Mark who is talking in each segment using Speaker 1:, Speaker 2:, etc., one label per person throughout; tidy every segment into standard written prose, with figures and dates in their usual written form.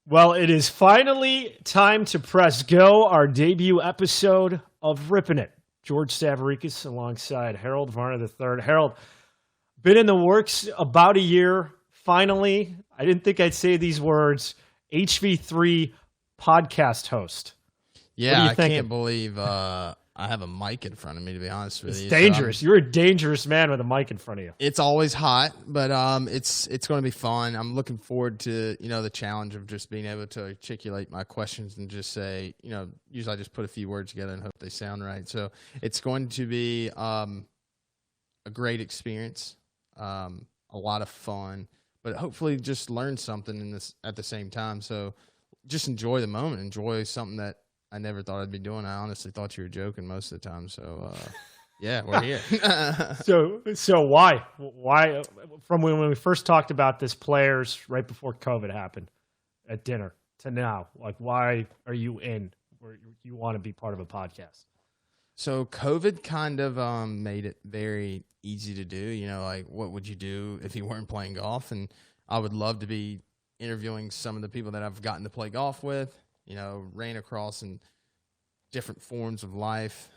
Speaker 1: Well, it is finally time to press go, our debut episode of Rippin It. George Savaricas alongside Harold Varner III. Harold, been in the works about a year. Finally, I didn't think I'd say these words, HV3 podcast host.
Speaker 2: Yeah, I can't believe I have a mic in front of me, to be honest with you.
Speaker 1: It's dangerous. You're a dangerous man with a mic in front of you.
Speaker 2: It's always hot, but it's going to be fun. I'm looking forward to, the challenge of just being able to articulate my questions and just say, usually I just put a few words together and hope they sound right. So it's going to be a great experience, a lot of fun, but hopefully just learn something in this at the same time. So just enjoy the moment, enjoy something that I never thought I'd be doing. I honestly thought you were joking most of the time. So, yeah, we're here.
Speaker 1: So why? Why? From when we first talked about this, players right before COVID happened at dinner to now, like, why are you in? Or you want to be part of a podcast?
Speaker 2: So COVID kind of made it very easy to do. Like, what would you do if you weren't playing golf? And I would love to be interviewing some of the people that I've gotten to play golf with. Ran across in different forms of life,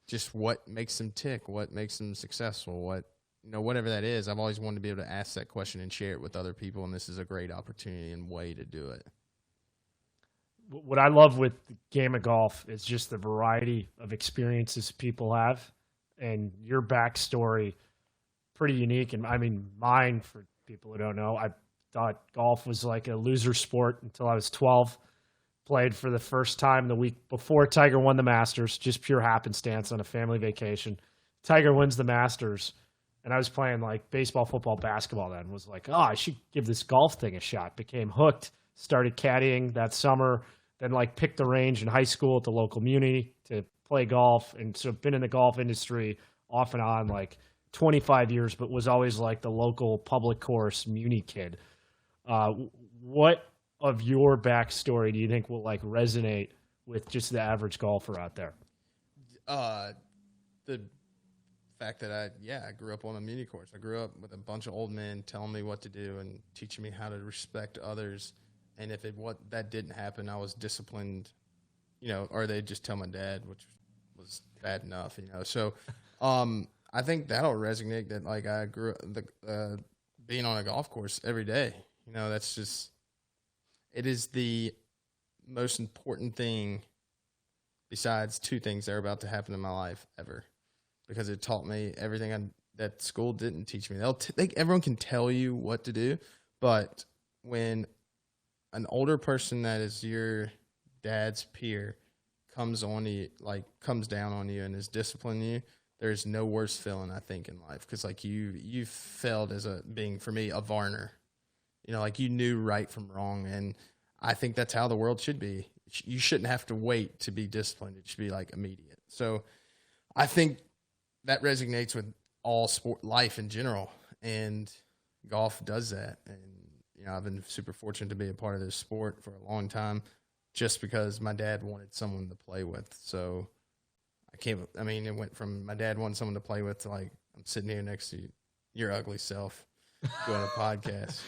Speaker 2: just what makes them tick, what makes them successful, whatever that is. I've always wanted to be able to ask that question and share it with other people, and this is a great opportunity and way to do it.
Speaker 1: What I love with the game of golf is just the variety of experiences people have, and your backstory, pretty unique. And I mean, mine, for people who don't know, I thought golf was like a loser sport until I was 12. Played for the first time the week before Tiger won the Masters, just pure happenstance on a family vacation. Tiger wins the Masters, and I was playing like baseball, football, basketball then. Was like, I should give this golf thing a shot. Became hooked, started caddying that summer, then like picked the range in high school at the local muni to play golf. And so I've been in the golf industry off and on like 25 years, but was always like the local public course muni kid. What of your backstory do you think will like resonate with just the average golfer out there?
Speaker 2: The fact that I grew up on a muni course. I grew up with a bunch of old men telling me what to do and teaching me how to respect others. And if that didn't happen, I was disciplined, or they'd just tell my dad, which was bad enough, So, I think that'll resonate that like I grew up being on a golf course every day. That's just. It is the most important thing besides two things that are about to happen in my life ever, because it taught me everything that school didn't teach me. Everyone can tell you what to do, but when an older person that is your dad's peer comes down on you and is disciplining you, there's no worse feeling, I think, in life, because like you felt as being, for me, a Varner. Like you knew right from wrong. And I think that's how the world should be. You shouldn't have to wait to be disciplined. It should be like immediate. So I think that resonates with all sport life in general. And golf does that. And, I've been super fortunate to be a part of this sport for a long time just because my dad wanted someone to play with. So it went from my dad wanted someone to play with to like, I'm sitting here next to your ugly self doing a podcast.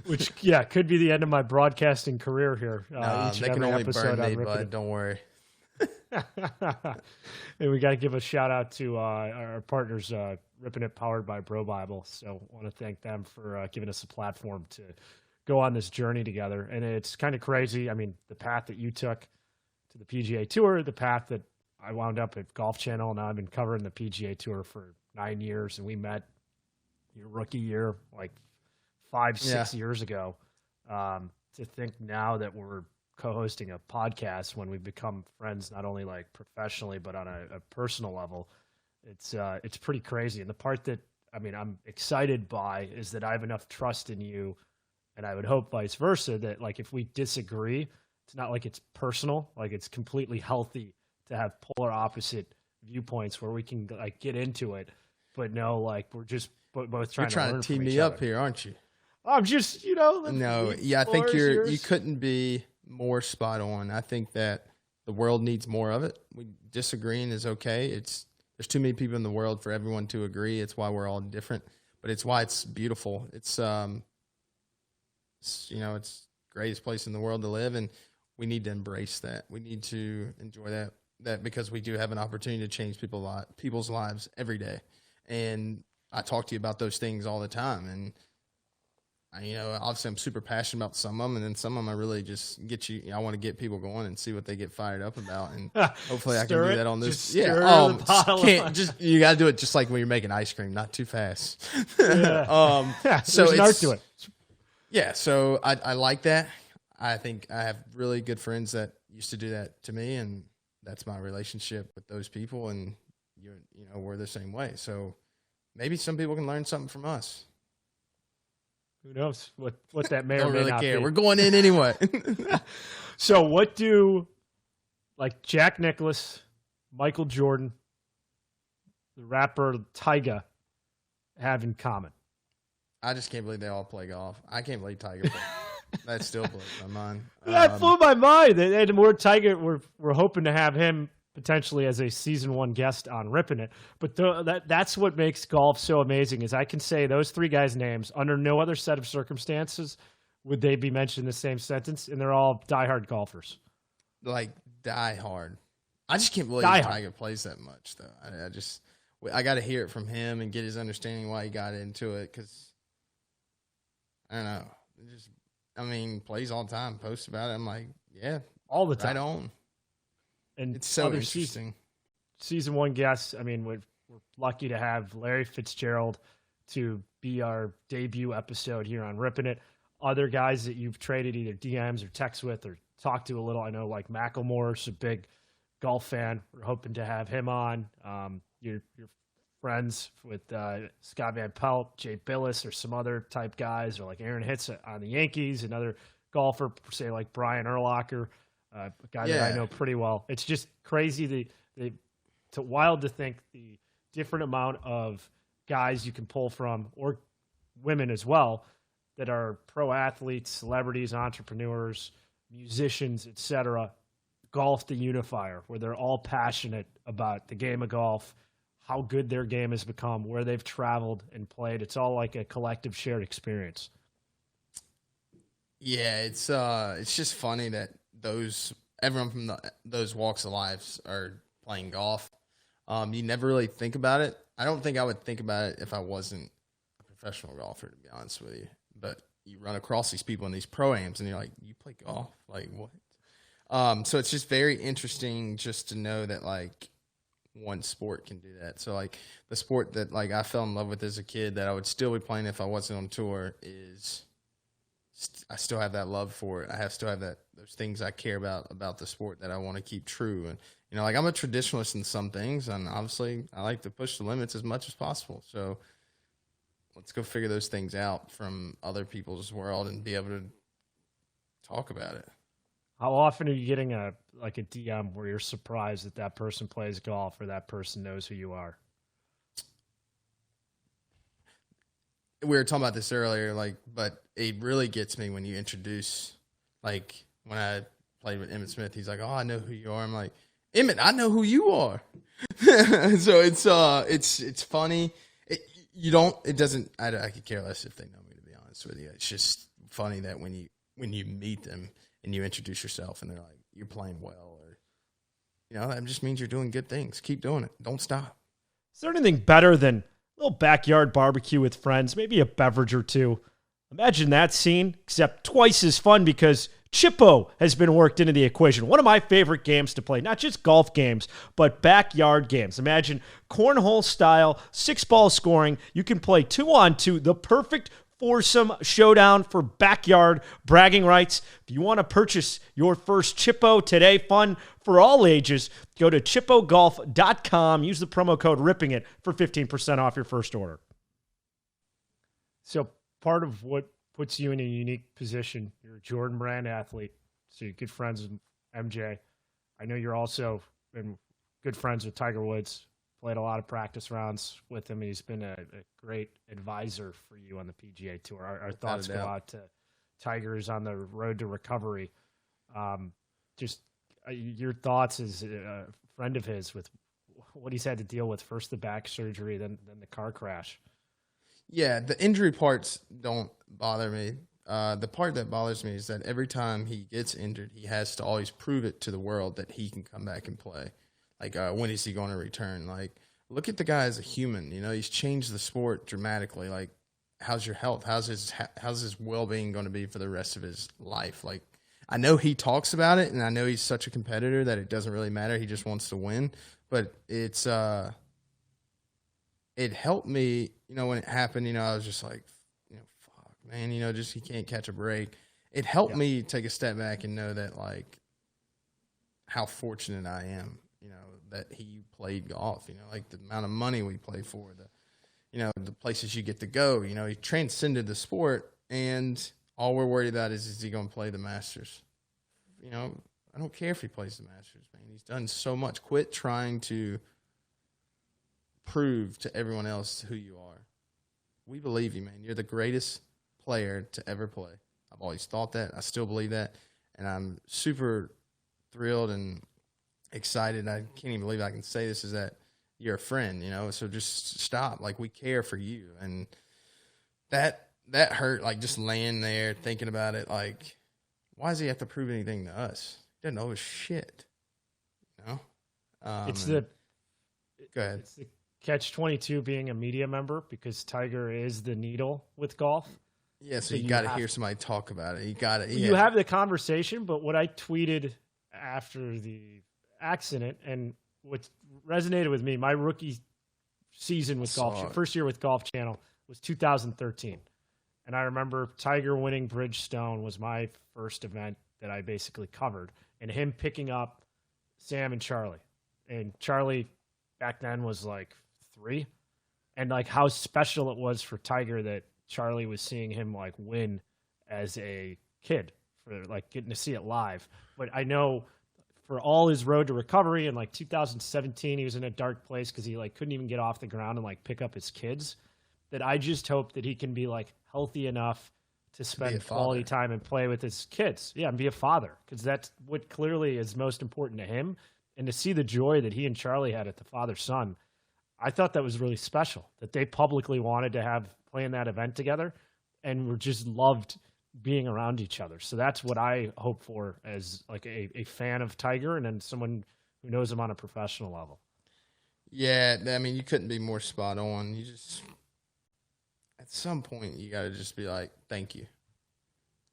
Speaker 1: Which, could be the end of my broadcasting career here.
Speaker 2: They can only burn me, but don't worry.
Speaker 1: And we got to give a shout out to our partners, Rippin It, powered by Bro Bible. So I want to thank them for giving us a platform to go on this journey together. And it's kind of crazy. I mean, the path that you took to the PGA Tour, the path that I wound up at Golf Channel. Now I've been covering the PGA Tour for 9 years, and we met your rookie year, like 5-6 years ago. To think now that we're co-hosting a podcast when we've become friends, not only like professionally, but on a personal level, it's pretty crazy. And the part that, I'm excited by is that I have enough trust in you, and I would hope vice versa, that like, if we disagree, it's not like it's personal, like it's completely healthy to have polar opposite viewpoints where we can like get into it, but no, like we're just both trying to learn
Speaker 2: to team
Speaker 1: from
Speaker 2: me
Speaker 1: each
Speaker 2: up
Speaker 1: other.
Speaker 2: here, aren't you?
Speaker 1: I'm just,
Speaker 2: No, I think you couldn't be more spot on. I think that the world needs more of it. Disagreeing is okay. There's too many people in the world for everyone to agree. It's why we're all different, but it's why it's beautiful. It's greatest place in the world to live, and we need to embrace that. We need to enjoy that because we do have an opportunity to change people's lives every day. And I talk to you about those things all the time. And obviously I'm super passionate about some of them, and then some of them I really just I want to get people going and see what they get fired up about, and hopefully I can do that on this. You got to do it just like when you're making ice cream, not too fast. So
Speaker 1: there's an art to it.
Speaker 2: Yeah, so I like that. I think I have really good friends that used to do that to me, and that's my relationship with those people, and we're the same way. So maybe some people can learn something from us.
Speaker 1: Who knows what that may or
Speaker 2: Don't
Speaker 1: may
Speaker 2: really
Speaker 1: not
Speaker 2: care.
Speaker 1: be.
Speaker 2: We're going in anyway.
Speaker 1: So what do Jack Nicklaus, Michael Jordan, the rapper Tyga have in common?
Speaker 2: I just can't believe they all play golf. I can't believe Tiger plays. That still blows my mind.
Speaker 1: That blew my mind. And we're hoping to have him potentially as a season 1 guest on Rippin It. But that's what makes golf so amazing is I can say those 3 guys' names under no other set of circumstances would they be mentioned in the same sentence, and they're all diehard golfers.
Speaker 2: Like diehard. I just can't believe Tiger plays that much, though. I got to hear it from him and get his understanding why he got into it, because I don't know. Plays all the time, posts about it. I'm like, yeah,
Speaker 1: all the time.
Speaker 2: Right on.
Speaker 1: And
Speaker 2: it's so interesting.
Speaker 1: Season 1 guests. We're lucky to have Larry Fitzgerald to be our debut episode here on Rippin It. Other guys that you've traded either DMs or texts with or talked to a little. I know like Macklemore's a big golf fan. We're hoping to have him on. You're friends with Scott Van Pelt, Jay Billis, or some other type guys, or like Aaron Hitz on the Yankees, another golfer, say like Brian Urlacher. A guy that I know pretty well. It's just crazy. It's wild to think the different amount of guys you can pull from, or women as well, that are pro athletes, celebrities, entrepreneurs, musicians, etc. Golf the unifier, where they're all passionate about the game of golf, how good their game has become, where they've traveled and played. It's all like a collective shared experience.
Speaker 2: Yeah, it's just funny that everyone from those walks of life are playing golf. You never really think about it. I don't think I would think about it if I wasn't a professional golfer, to be honest with you. But you run across these people in these pro-ams, and you're like, you play golf? Like, what? So it's just very interesting just to know that, like, one sport can do that. So, like, the sport that, like, I fell in love with as a kid that I would still be playing if I wasn't on tour is I still have that love for it. I still have those things I care about the sport that I want to keep true. And, like, I'm a traditionalist in some things, and obviously I like to push the limits as much as possible. So let's go figure those things out from other people's world and be able to talk about it.
Speaker 1: How often are you getting a DM where you're surprised that person plays golf or that person knows who you are?
Speaker 2: We were talking about this earlier, but it really gets me when you introduce, like, when I played with Emmitt Smith, he's like, "Oh, I know who you are." I'm like, "Emmitt, I know who you are." So it's funny. I could care less if they know me, to be honest with you. It's just funny that when you meet them and you introduce yourself and they're like, "You're playing well," or, that just means you're doing good things. Keep doing it. Don't stop.
Speaker 1: Is there anything better than a little backyard barbecue with friends, maybe a beverage or two? Imagine that scene, except twice as fun because Chippo has been worked into the equation. One of my favorite games to play, not just golf games, but backyard games. Imagine cornhole style, 6-ball scoring. You can play 2-on-2, the perfect foursome showdown for backyard bragging rights. If you want to purchase your first Chippo today, fun for all ages, go to chippogolf.com. Use the promo code RIPPINGIT for 15% off your first order. So part of what puts you in a unique position, you're a Jordan Brand athlete, so you're good friends with MJ. I know you're also been good friends with Tiger Woods, played a lot of practice rounds with him. He's been a great advisor for you on the PGA Tour. Our thoughts go out to Tiger's on the road to recovery. Just your thoughts as a friend of his with what he's had to deal with, first the back surgery, then the car crash.
Speaker 2: Yeah, the injury parts don't bother me. The part that bothers me is that every time he gets injured, he has to always prove it to the world that he can come back and play. Like, when is he going to return? Like, look at the guy as a human. You know, he's changed the sport dramatically. Like, how's your health? How's his well-being going to be for the rest of his life? Like, I know he talks about it, and I know he's such a competitor that it doesn't really matter. He just wants to win. But it helped me, you know, when it happened. You know, I was just like, you know, fuck, man. You know, just he can't catch a break. It helped me take a step back and know that, like, how fortunate I am. You know, that he played golf. You know, like the amount of money we play for, you know, the places you get to go. You know, he transcended the sport, and all we're worried about is he going to play the Masters? You know, I don't care if he plays the Masters, man. He's done so much. Quit trying to prove to everyone else who you are. We believe you, man. You're the greatest player to ever play. I've always thought that. I still believe that. And I'm super thrilled and excited. I can't even believe I can say this, is that you're a friend, you know, so just stop. Like, we care for you. And that hurt, like, just laying there thinking about it. Like, why does he have to prove anything to us? He doesn't know his shit, you know? Go ahead.
Speaker 1: It's the catch-22 being a media member, because Tiger is the needle with golf.
Speaker 2: Yeah, so you got to hear somebody talk about it. You got to.
Speaker 1: You have the conversation, but what I tweeted after the accident, and what resonated with me, my rookie season with first year with Golf Channel, was 2013. And I remember Tiger winning Bridgestone was my first event that I basically covered, and him picking up Sam and Charlie. And Charlie back then was like 3. And like how special it was for Tiger that Charlie was seeing him like win as a kid, for like getting to see it live. But I know for all his road to recovery, in like 2017, he was in a dark place because he like couldn't even get off the ground and like pick up his kids. That I just hope that he can be like healthy enough to spend quality time and play with his kids. Yeah, and be a father, because that's what clearly is most important to him. And to see the joy that he and Charlie had at the father-son, I thought that was really special, that they publicly wanted to have play in that event together and were just loved being around each other. So that's what I hope for as like a fan of Tiger, and then someone who knows him on a professional level.
Speaker 2: Yeah, I mean, you couldn't be more spot on. You just, at some point, you got to just be like, thank you.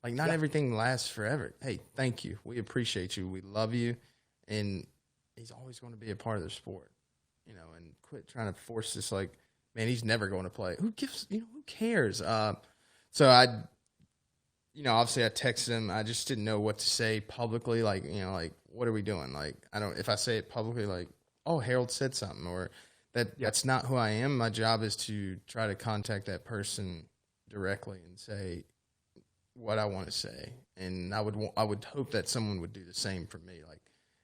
Speaker 2: Like, not everything lasts forever. Hey, thank you. We appreciate you. We love you. And he's always going to be a part of the sport, you know, and quit trying to force this, like, man, he's never going to play. Who cares? So obviously I texted him. I just didn't know what to say publicly. Like, you know, like, what are we doing? Like, if I say it publicly, like, oh, Harold said something, or that's not who I am. My job is to try to contact that person directly and say what I want to say. And I would hope that someone would do the same for me. Like,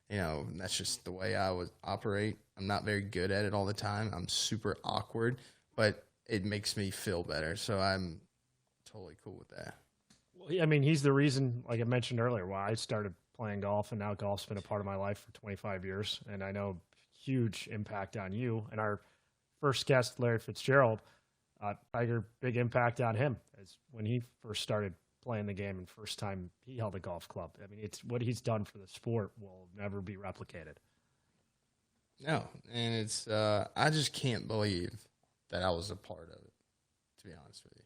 Speaker 2: you know, that's just the way I would operate. I'm not very good at it all the time. I'm super awkward, but it makes me feel better. So I'm totally cool with that.
Speaker 1: Well, I mean, he's the reason, like I mentioned earlier, why I started playing golf, and now golf's been a part of my life for 25 years. And I know huge impact on you. And our first guest, Larry Fitzgerald, Tiger, big impact on him as when he first started playing the game and first time he held a golf club. I mean, it's what he's done for the sport will never be replicated.
Speaker 2: No, and it's I just can't believe that I was a part of it, to be honest with you.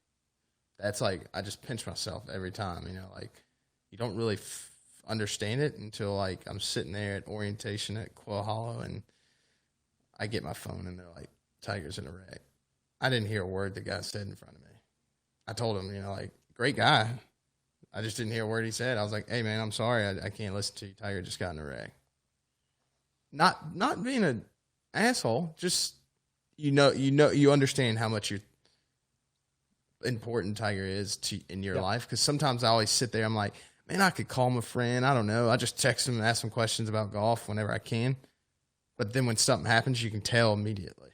Speaker 2: That's like, I just pinch myself every time, you know, like, you don't really understand it until, like, I'm sitting there at orientation at Quail Hollow and I get my phone and they're like, Tiger's in a wreck. I didn't hear a word the guy said in front of me. I told him, you know, like, great guy. I just didn't hear a word he said. I was like, hey, man, I'm sorry. I can't listen to you. Tiger just got in a wreck. Not being an asshole, just, you understand how much important Tiger is in your life. Because sometimes I always sit there, I'm like, man, I could call him a friend. I don't know. I just text him and ask him questions about golf whenever I can. But then when something happens, you can tell immediately.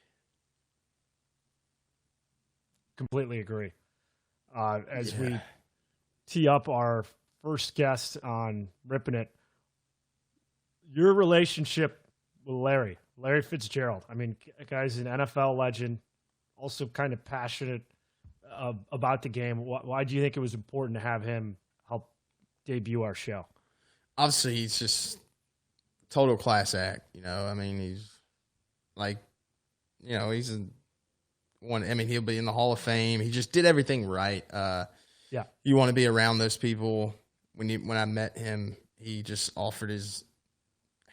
Speaker 1: Completely agree. As we tee up our first guest on Rippin It, your relationship with Larry Fitzgerald. I mean, guy's an NFL legend, also kind of passionate about the game. Why do you think it was important to have him help debut our show?
Speaker 2: Obviously, he's just total class act. I mean, he's like, he's one. I mean, he'll be in the Hall of Fame. He just did everything right.
Speaker 1: Yeah,
Speaker 2: you want to be around those people. When I met him, he just offered his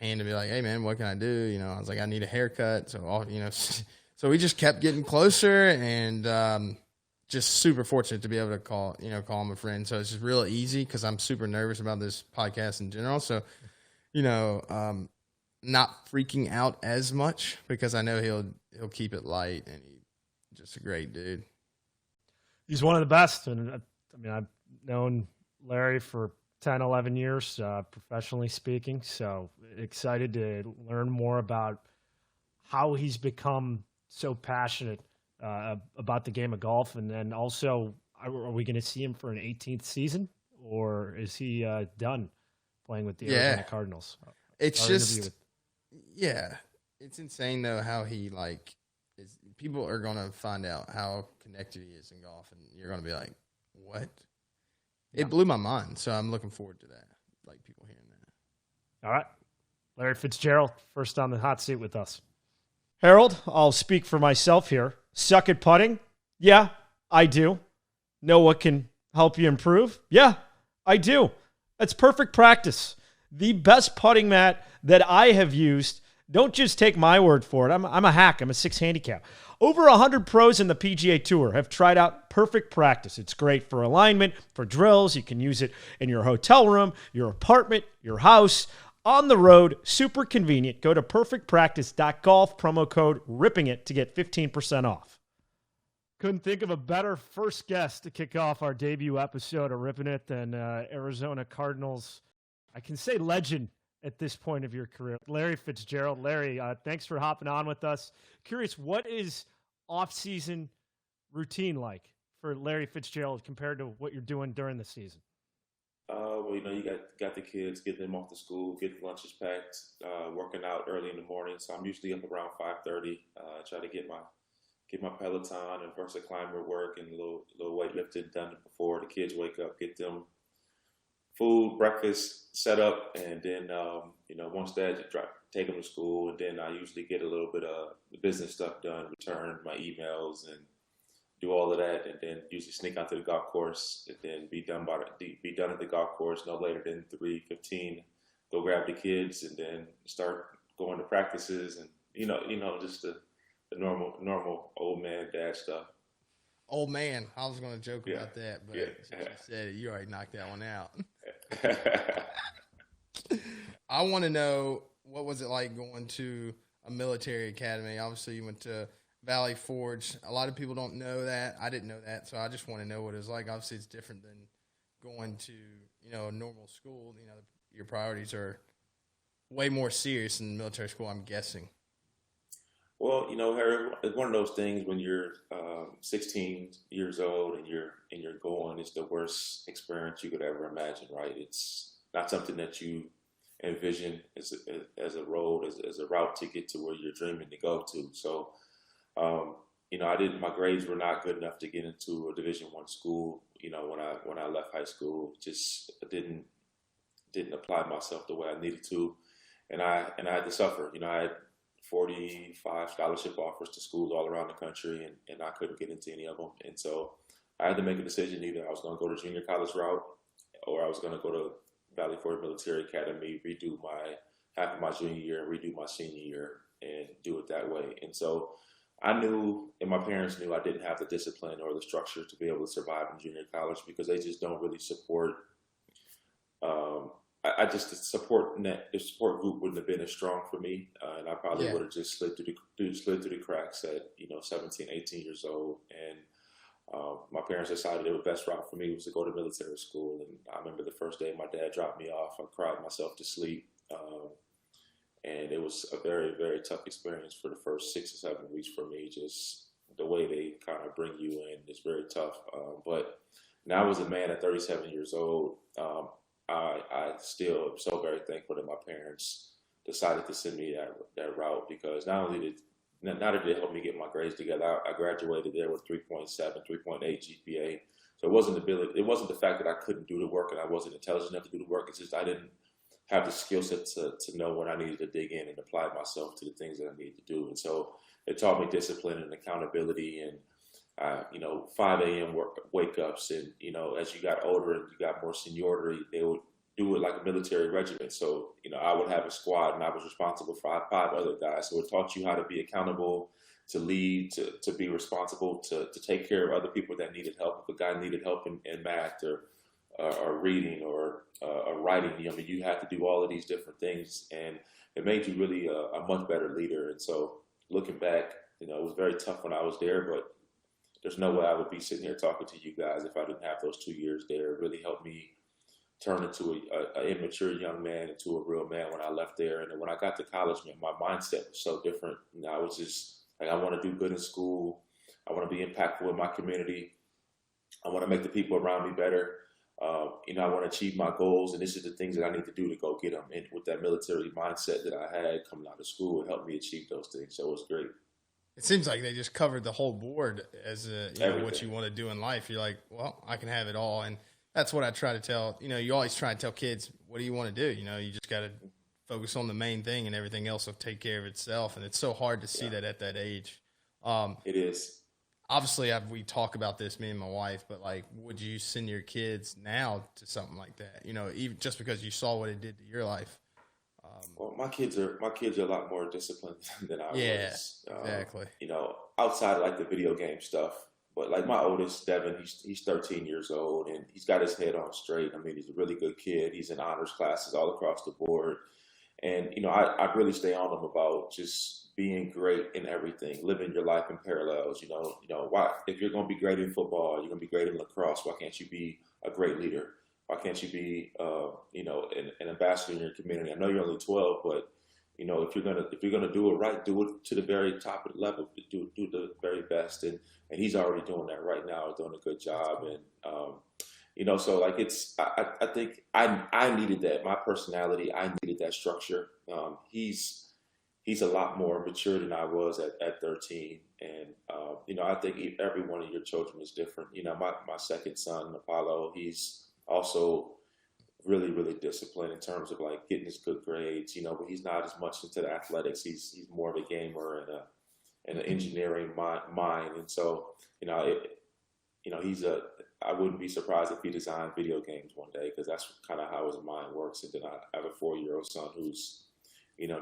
Speaker 2: hand to be like, "Hey, man, what can I do?" I was like, "I need a haircut." So, so we just kept getting closer, and just super fortunate to be able to call him a friend. So it's just real easy because I'm super nervous about this podcast in general. So, not freaking out as much because I know he'll keep it light, and he's just a great dude.
Speaker 1: He's one of the best, and I mean, I've known Larry for 10, 11 years, professionally speaking. So excited to learn more about how he's become so passionate about the game of golf. And then also, are we going to see him for an 18th season, or is he done playing with the Arizona Cardinals?
Speaker 2: It's just, it's insane though how he is. People are going to find out how connected he is in golf, and you're going to be like, what? It blew my mind, so I'm looking forward to that, like people hearing that.
Speaker 1: All right. Larry Fitzgerald, first on the hot seat with us.
Speaker 3: Harold, I'll speak for myself here. Suck at putting? Yeah, I do. Know what can help you improve? Yeah, I do. That's perfect practice. The best putting mat that I have used, don't just take my word for it. I'm a hack. I'm a 6 handicap. Over 100 pros in the PGA Tour have tried out Perfect Practice. It's great for alignment, for drills. You can use it in your hotel room, your apartment, your house, on the road. Super convenient. Go to perfectpractice.golf, promo code Rippin It to get 15% off.
Speaker 1: Couldn't think of a better first guest to kick off our debut episode of Rippin It than Arizona Cardinals, I can say legend at this point of your career, Larry Fitzgerald. Larry, thanks for hopping on with us. Curious, what is off-season routine like for Larry Fitzgerald compared to what you're doing during the season?
Speaker 4: Well, you got the kids, getting them off to school, getting lunches packed, working out early in the morning. So I'm usually up around 5:30. Try to get my Peloton and Versa Climber work and a little weightlifting done before the kids wake up. Get them food, breakfast set up, and then once that, take them to school, and then I usually get a little bit of the business stuff done, return my emails, and do all of that, and then usually sneak out to the golf course, and then be done at the golf course no later than 3:15. Go grab the kids, and then start going to practices, and just the normal old man dad stuff.
Speaker 2: Old man, I was going to joke about that, but since you said it, you already knocked that one out. I want to know, what was it like going to a military academy? Obviously, you went to Valley Forge. A lot of people don't know that. I didn't know that, so I just want to know what it was like. Obviously, it's different than going to a normal school. Your priorities are way more serious in military school, I'm guessing.
Speaker 4: Well, Harry, it's one of those things when you're 16 years old and you're going, it's the worst experience you could ever imagine, right? It's not something that you envision as a road, as a route to get to where you're dreaming to go to. So, my grades were not good enough to get into a Division I school. When I left high school, just didn't apply myself the way I needed to, and I had to suffer. I had 45 scholarship offers to schools all around the country, and I couldn't get into any of them. And so I had to make a decision. Either I was going to go to junior college route, or I was going to go to Valley Forge Military Academy, redo half of my junior year, and redo my senior year, and do it that way. And so I knew, and my parents knew, I didn't have the discipline or the structure to be able to survive in junior college, because they just don't really support. The support group wouldn't have been as strong for me, and I probably would have just slid through the cracks at 17, 18 years old. And my parents decided the best route for me was to go to military school. And I remember the first day my dad dropped me off, I cried myself to sleep, and it was a very, very tough experience for the first 6 or 7 weeks for me. Just the way they kind of bring you in is very tough. But now, as a man at 37 years old, I still am so very thankful that my parents decided to send me that route, because not only not only did it help me get my grades together, I graduated there with 3.7, 3.8 GPA. So it wasn't the fact that I couldn't do the work and I wasn't intelligent enough to do the work. It's just I didn't have the skill set to know when I needed to dig in and apply myself to the things that I needed to do. And so it taught me discipline and accountability and, 5 a.m. wake ups. And, as you got older and you got more seniority, they would do it like a military regiment. So, I would have a squad and I was responsible for five other guys. So it taught you how to be accountable, to lead, to be responsible, to take care of other people that needed help. If a guy needed help in math or reading or writing, you had to do all of these different things. And it made you really a much better leader. And so looking back, it was very tough when I was there, but there's no way I would be sitting here talking to you guys if I didn't have those 2 years there. It really helped me turn into an immature young man into a real man when I left there. And then when I got to college, man, my mindset was so different. I was just like, I want to do good in school. I want to be impactful in my community. I want to make the people around me better. I want to achieve my goals, and this is the things that I need to do to go get them. And with that military mindset that I had coming out of school, it helped me achieve those things. So it was great.
Speaker 2: It seems like they just covered the whole board as what you want to do in life. You're like, well, I can have it all. And that's what I try to tell, you always try to tell kids, what do you want to do? You just got to focus on the main thing and everything else will take care of itself. And it's so hard to see that at that age.
Speaker 4: It is.
Speaker 2: Obviously, we talk about this, me and my wife, but like, would you send your kids now to something like that? Even just because you saw what it did to your life.
Speaker 4: Well, my kids are a lot more disciplined than I was.
Speaker 2: Yeah, exactly.
Speaker 4: Outside of like the video game stuff, but like my oldest, Devin, he's 13 years old and he's got his head on straight. I mean, he's a really good kid. He's in honors classes all across the board. And, I really stay on him about just being great in everything, living your life in parallels. Why, if you're going to be great in football, you're going to be great in lacrosse, why can't you be a great leader? Why can't you be, an ambassador in your community? I know you're only 12, but, if you're gonna do it right, do it to the very top of the level, do the very best. And he's already doing that right now, doing a good job. And, so like I think I needed that. My personality, I needed that structure. He's a lot more mature than I was at 13. And, I think every one of your children is different. My second son, Apollo, he's also really, really disciplined in terms of like getting his good grades, but he's not as much into the athletics. He's more of a gamer and an engineering mind. And so, I wouldn't be surprised if he designed video games one day, because that's kind of how his mind works. And then I have a 4-year-old son who's,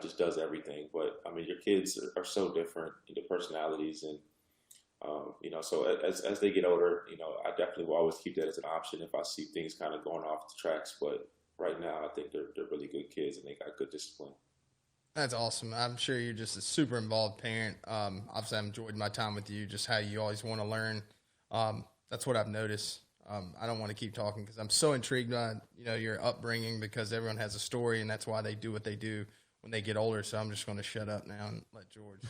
Speaker 4: just does everything. But I mean, your kids are so different in their personalities. And, so as they get older, I definitely will always keep that as an option if I see things kind of going off the tracks. But right now, I think they're really good kids and they got good discipline.
Speaker 2: That's awesome. I'm sure you're just a super involved parent. Obviously, I've enjoyed my time with you, just how you always want to learn. That's what I've noticed. I don't want to keep talking because I'm so intrigued by, your upbringing, because everyone has a story and that's why they do what they do when they get older. So I'm just going to shut up now and let George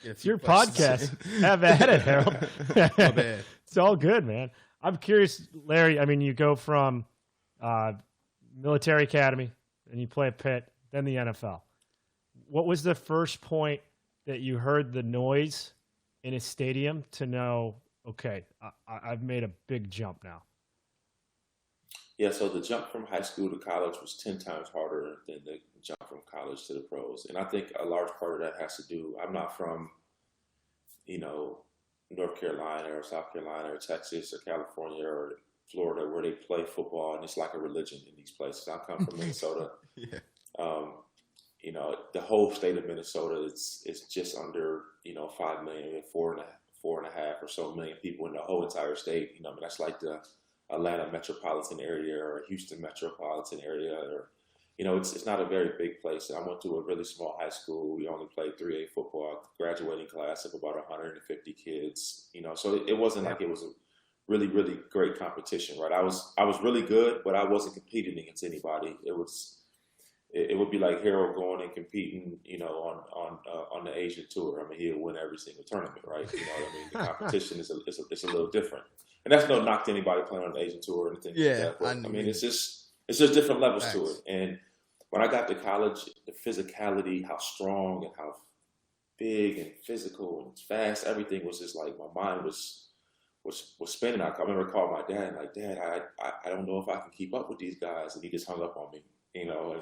Speaker 2: get a few
Speaker 1: Your
Speaker 2: questions.
Speaker 1: podcast. Have at it, Harold.
Speaker 2: My bad.
Speaker 1: It's all good, man. I'm curious, Larry. I mean, you go from military academy, and you play at Pitt, then the NFL. What was the first point that you heard the noise in a stadium to know, okay, I've made a big jump now?
Speaker 4: Yeah, so the jump from high school to college was 10 times harder than the jump from college to the pros. And I think a large part of that has to do, I'm not from, North Carolina or South Carolina or Texas or California or Florida, where they play football and it's like a religion in these places. I come from Minnesota.
Speaker 2: Yeah.
Speaker 4: The whole state of Minnesota is just under, 5 million, 4.5 or so million people in the whole entire state. That's like the Atlanta metropolitan area or Houston metropolitan area, or, it's not a very big place. I went to a really small high school. We only played 3A football, graduating class of about 150 kids, so it wasn't like it was a really, really great competition, right? I was really good, but I wasn't competing against anybody. It would be like Harold going and competing, on the Asian tour. I mean, he'll win every single tournament, right? The competition is a little different. And that's no knock to anybody playing on the Asian tour or anything like that. But, I mean, it's just different levels to it. And when I got to college, the physicality, how strong and how big and physical and fast. Everything was just like my mind was spinning. I remember calling my dad and like, Dad, I don't know if I can keep up with these guys, and he just hung up on me, you know.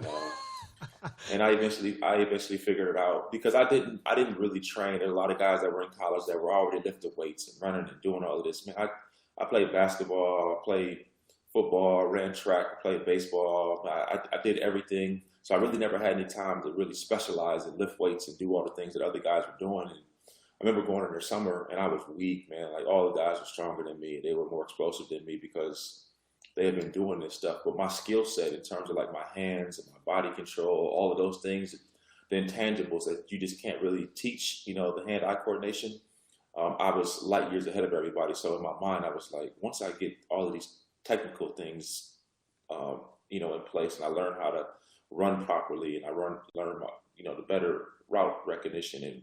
Speaker 4: And I eventually figured it out because I didn't really train. There were a lot of guys that were in college that were already lifting weights and running and doing all of this. Man, I played basketball, I played football, ran track, I played baseball. I did everything. So I really never had any time to really specialize and lift weights and do all the things that other guys were doing. And I remember going in their summer and I was weak, man. Like all the guys were stronger than me. They were more explosive than me because they had been doing this stuff. But my skill set in terms of like my hands and my body control, all of those things, the intangibles that you just can't really teach, you know, the hand-eye coordination, I was light years ahead of everybody. So in my mind, I was like, once I get all of these technical things, you know, in place, and I learn how to run properly, and I learn my, you know, the better route recognition and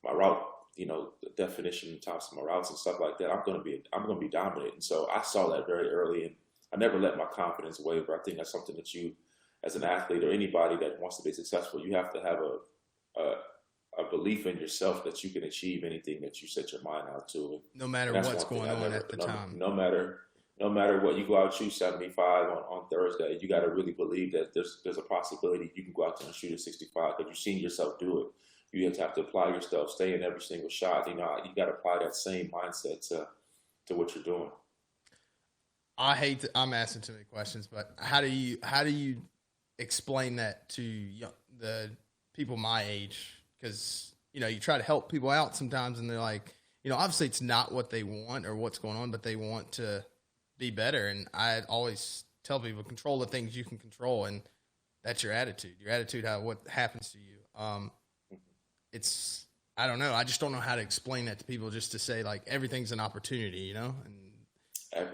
Speaker 4: my route, you know, the definition and types of my routes and stuff like that, I'm gonna be dominant. And so I saw that very early, and I never let my confidence waver. I think that's something that you, as an athlete or anybody that wants to be successful, you have to have a belief in yourself that you can achieve anything that you set your mind out to.
Speaker 2: No matter what's going on at the time.
Speaker 4: No matter what, you go out and shoot 75 on Thursday, you got to really believe that there's a possibility you can go out there and shoot a 65 because you've seen yourself do it. You have to apply yourself, stay in every single shot. You know, you got to apply that same mindset to what you're doing.
Speaker 2: I'm asking too many questions, but how do you explain that to the people my age? Because, you know, you try to help people out sometimes and they're like, you know, obviously it's not what they want or what's going on, but they want to be better. And I always tell people, control the things you can control. And that's your attitude, what happens to you. I don't know. I just don't know how to explain that to people, just to say like, everything's an opportunity, you know, and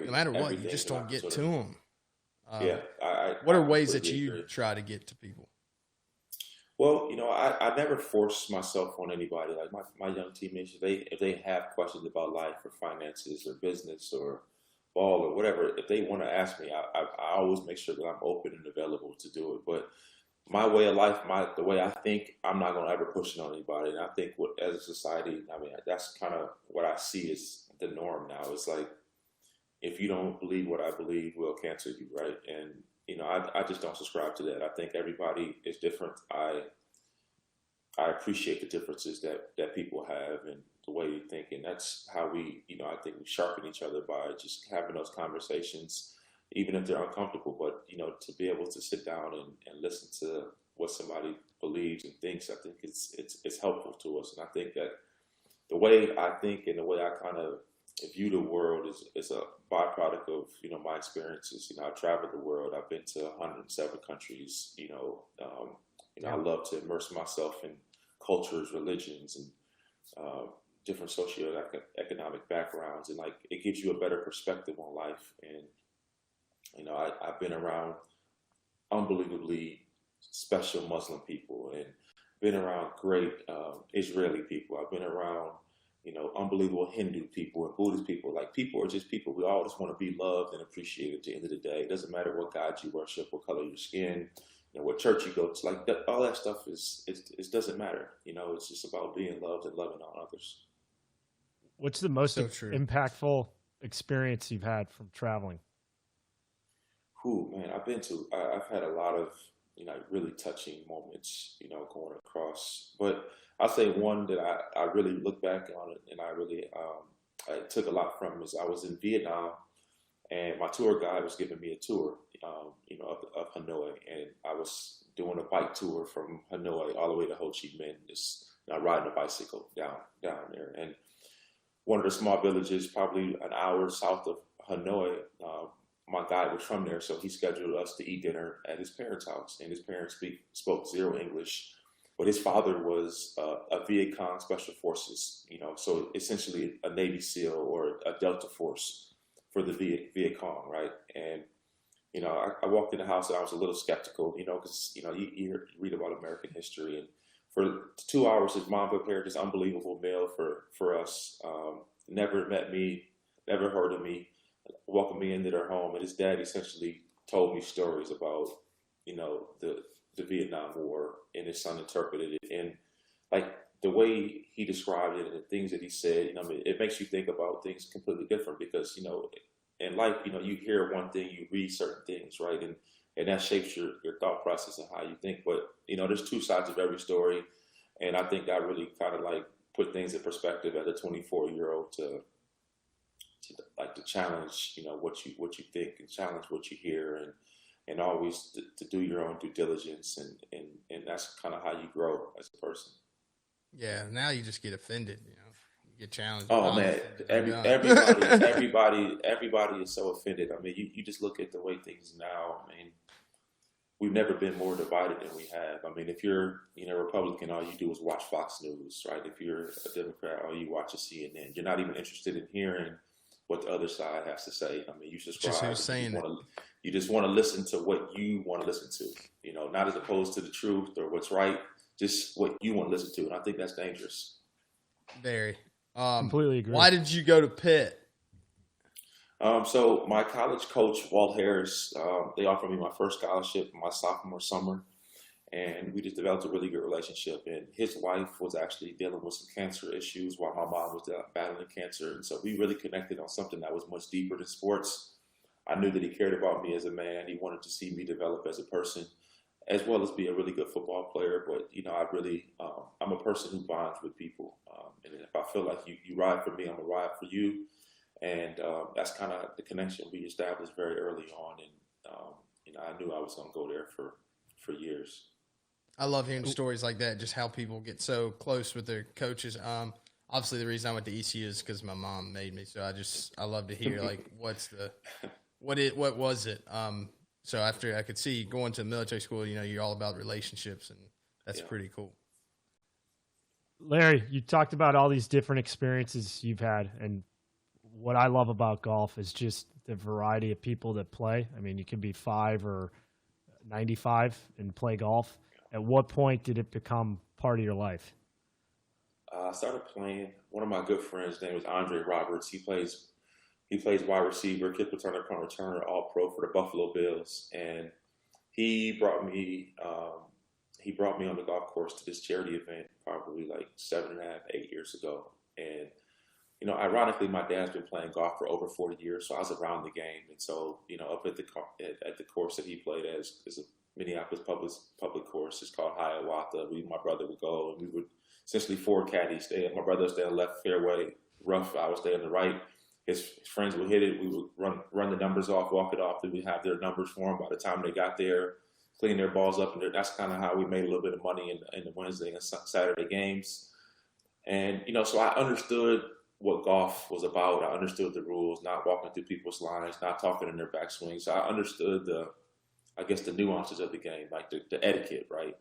Speaker 2: no matter what, you just don't get to them. What are ways that you try to get to people?
Speaker 4: Well, you know, I never force myself on anybody. Like my young teammates, if they have questions about life or finances or business or ball or whatever, if they want to ask me, I always make sure that I'm open and available to do it. But my way of life, the way I think, I'm not going to ever push it on anybody. And I think as a society, I mean, that's kind of what I see as the norm now. It's like, if you don't believe what I believe, we'll cancel you, right? And you know, I just don't subscribe to that. I think everybody is different. I appreciate the differences that people have and the way you think, and that's how we, you know, I think we sharpen each other by just having those conversations, even if they're uncomfortable. But you know, to be able to sit down and listen to what somebody believes and thinks, I think it's helpful to us. And I think that the way I think and the way I kind of view the world is a byproduct of, you know, my experiences. You know, I've traveled the world. I've been to 107 countries. You know, I love to immerse myself in cultures, religions, and different socioeconomic backgrounds, and like it gives you a better perspective on life. And you know, I've been around unbelievably special Muslim people, and been around great Israeli people. I've been around, you know, unbelievable Hindu people and Buddhist people. Like, people are just people. We all just want to be loved and appreciated at the end of the day. It doesn't matter what God you worship, what color your skin, you know, what church you go to. Like, that, all that stuff it doesn't matter. You know, it's just about being loved and loving on others.
Speaker 1: What's the most impactful experience you've had from traveling?
Speaker 4: Man, I've had a lot of, you know, really touching moments, you know, going across. But I'll say one that I really look back on it and I really I took a lot from is I was in Vietnam, and my tour guide was giving me a tour, you know, of Hanoi, and I was doing a bike tour from Hanoi all the way to Ho Chi Minh, just, you know, riding a bicycle down there. And one of the small villages, probably an hour south of Hanoi, my guide was from there, so he scheduled us to eat dinner at his parents' house, and his parents spoke zero English. But his father was a Viet Cong Special Forces, you know, so essentially a Navy SEAL or a Delta Force for the Viet Cong, right? And, you know, I walked in the house and I was a little skeptical, you know, because, you know, you read about American history. And for 2 hours, his mom prepared this unbelievable meal for us. Never met me, never heard of me, welcomed me into their home. And his dad essentially told me stories about, you know, the Vietnam War, and his son interpreted it. And like the way he described it and the things that he said, I mean, it makes you think about things completely different because, in life, you hear one thing, you read certain things, right? And that shapes your thought process and how you think. But, there's two sides of every story. And I think that really kind of like put things in perspective as a 24-year-old to challenge, what you think and challenge what you hear and always to do your own due diligence. And that's kind of how you grow as a person.
Speaker 2: Yeah, now you just get offended, you get challenged.
Speaker 4: Oh man, everybody is so offended. I mean, you just look at the way things now. I mean, we've never been more divided than we have. I mean, if you're Republican, all you do is watch Fox News, right? If you're a Democrat, all you watch is CNN. You're not even interested in hearing what the other side has to say. I mean, you subscribe. You just want to listen to what you want to listen to. Not as opposed to the truth or what's right. Just what you want to listen to, and I think that's dangerous.
Speaker 2: Very.
Speaker 1: Completely agree.
Speaker 2: Why did you go to Pitt?
Speaker 4: So my college coach, Walt Harris, they offered me my first scholarship my sophomore summer, and we just developed a really good relationship. And his wife was actually dealing with some cancer issues while my mom was battling cancer, and so we really connected on something that was much deeper than sports. I knew that he cared about me as a man. He wanted to see me develop as a person, as well as be a really good football player. But, I'm a person who bonds with people. And if I feel like you ride for me, I'm going to ride for you. And that's kind of the connection we established very early on. And, I knew I was going to go there for years.
Speaker 2: I love hearing stories like that, just how people get so close with their coaches. Obviously, the reason I went to ECU is because my mom made me. So I love to hear, like, what was it? So after I could see going to military school, you're all about relationships, and that's pretty cool.
Speaker 1: Larry, you talked about all these different experiences you've had, and what I love about golf is just the variety of people that play. I mean, you can be 5 or 95 and play golf. At what point did it become part of your life?
Speaker 4: I started playing. One of my good friends, his name is Andre Roberts. He plays wide receiver, kick returner, punt returner, all pro for the Buffalo Bills. And he brought me on the golf course to this charity event probably like 7.5, 8 years ago. And, ironically, my dad's been playing golf for over 40 years, so I was around the game. And so, up at the course that he played as a Minneapolis public course, it's called Hiawatha. My brother would go, and we would essentially 4 caddies. My brother would stay on the left fairway, rough. I would stay on the right. His friends would hit it. We would run the numbers off, walk it off. Then we'd have their numbers for them by the time they got there, clean their balls up. And that's kind of how we made a little bit of money in the Wednesday and Saturday games. And, so I understood what golf was about. I understood the rules, not walking through people's lines, not talking in their backswing. So I understood the nuances of the game, like the etiquette, right?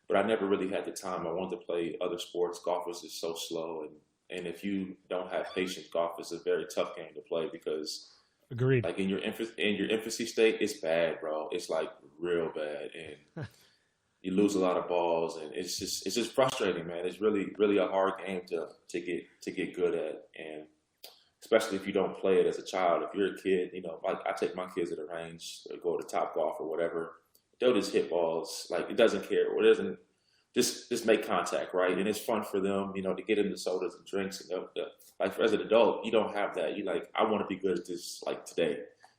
Speaker 4: But I never really had the time. I wanted to play other sports. Golf was just so slow. And if you don't have patience, golf is a very tough game to play because,
Speaker 1: agreed.
Speaker 4: Like in your infancy state, it's bad, bro. It's like real bad, and you lose a lot of balls, and it's just frustrating, man. It's really, really a hard game to get good at, and especially if you don't play it as a child. If you're a kid, like I take my kids to the range, or go to Top Golf or whatever, they'll just hit balls like it doesn't care, or it doesn't. Just make contact, right? And it's fun for them, to get into sodas and drinks. And like as an adult, you don't have that. You like, I want to be good at this like today.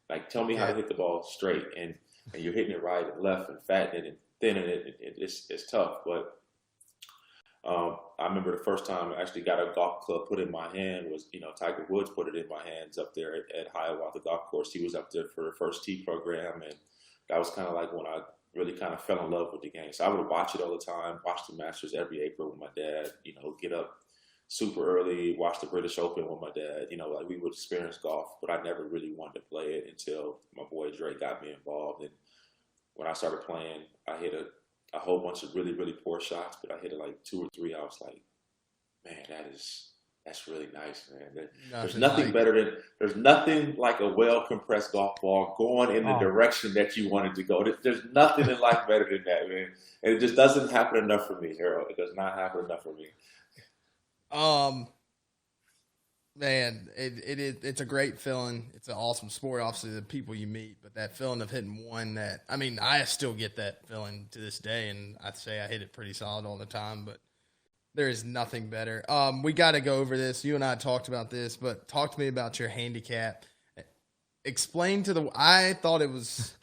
Speaker 4: Like, tell me how to hit the ball straight, and you're hitting it right and left and fattening it and thinning it. It's tough, but I remember the first time I actually got a golf club put in my hand was, Tiger Woods put it in my hands up there at Hiawatha Golf Course. He was up there for the first tee program, and that was kind of like when I really kind of fell in love with the game. So I would watch it all the time, watch the Masters every April with my dad, get up super early, watch the British Open with my dad. Like we would experience golf, but I never really wanted to play it until my boy Dre got me involved. And when I started playing, I hit a whole bunch of really, really poor shots, but I hit it like 2 or 3. I was like, man, that's really nice, man. There's nothing like a well-compressed golf ball going in the direction that you wanted to go. There's nothing in life better than that, man. And it just doesn't happen enough for me, Harold. It does not happen enough for me.
Speaker 2: Man, it's a great feeling. It's an awesome sport, obviously, the people you meet, but that feeling of hitting one I still get that feeling to this day, and I'd say I hit it pretty solid all the time, but There is nothing better. We got to go over this. You and I talked about this, but talk to me about your handicap. Explain to I thought it was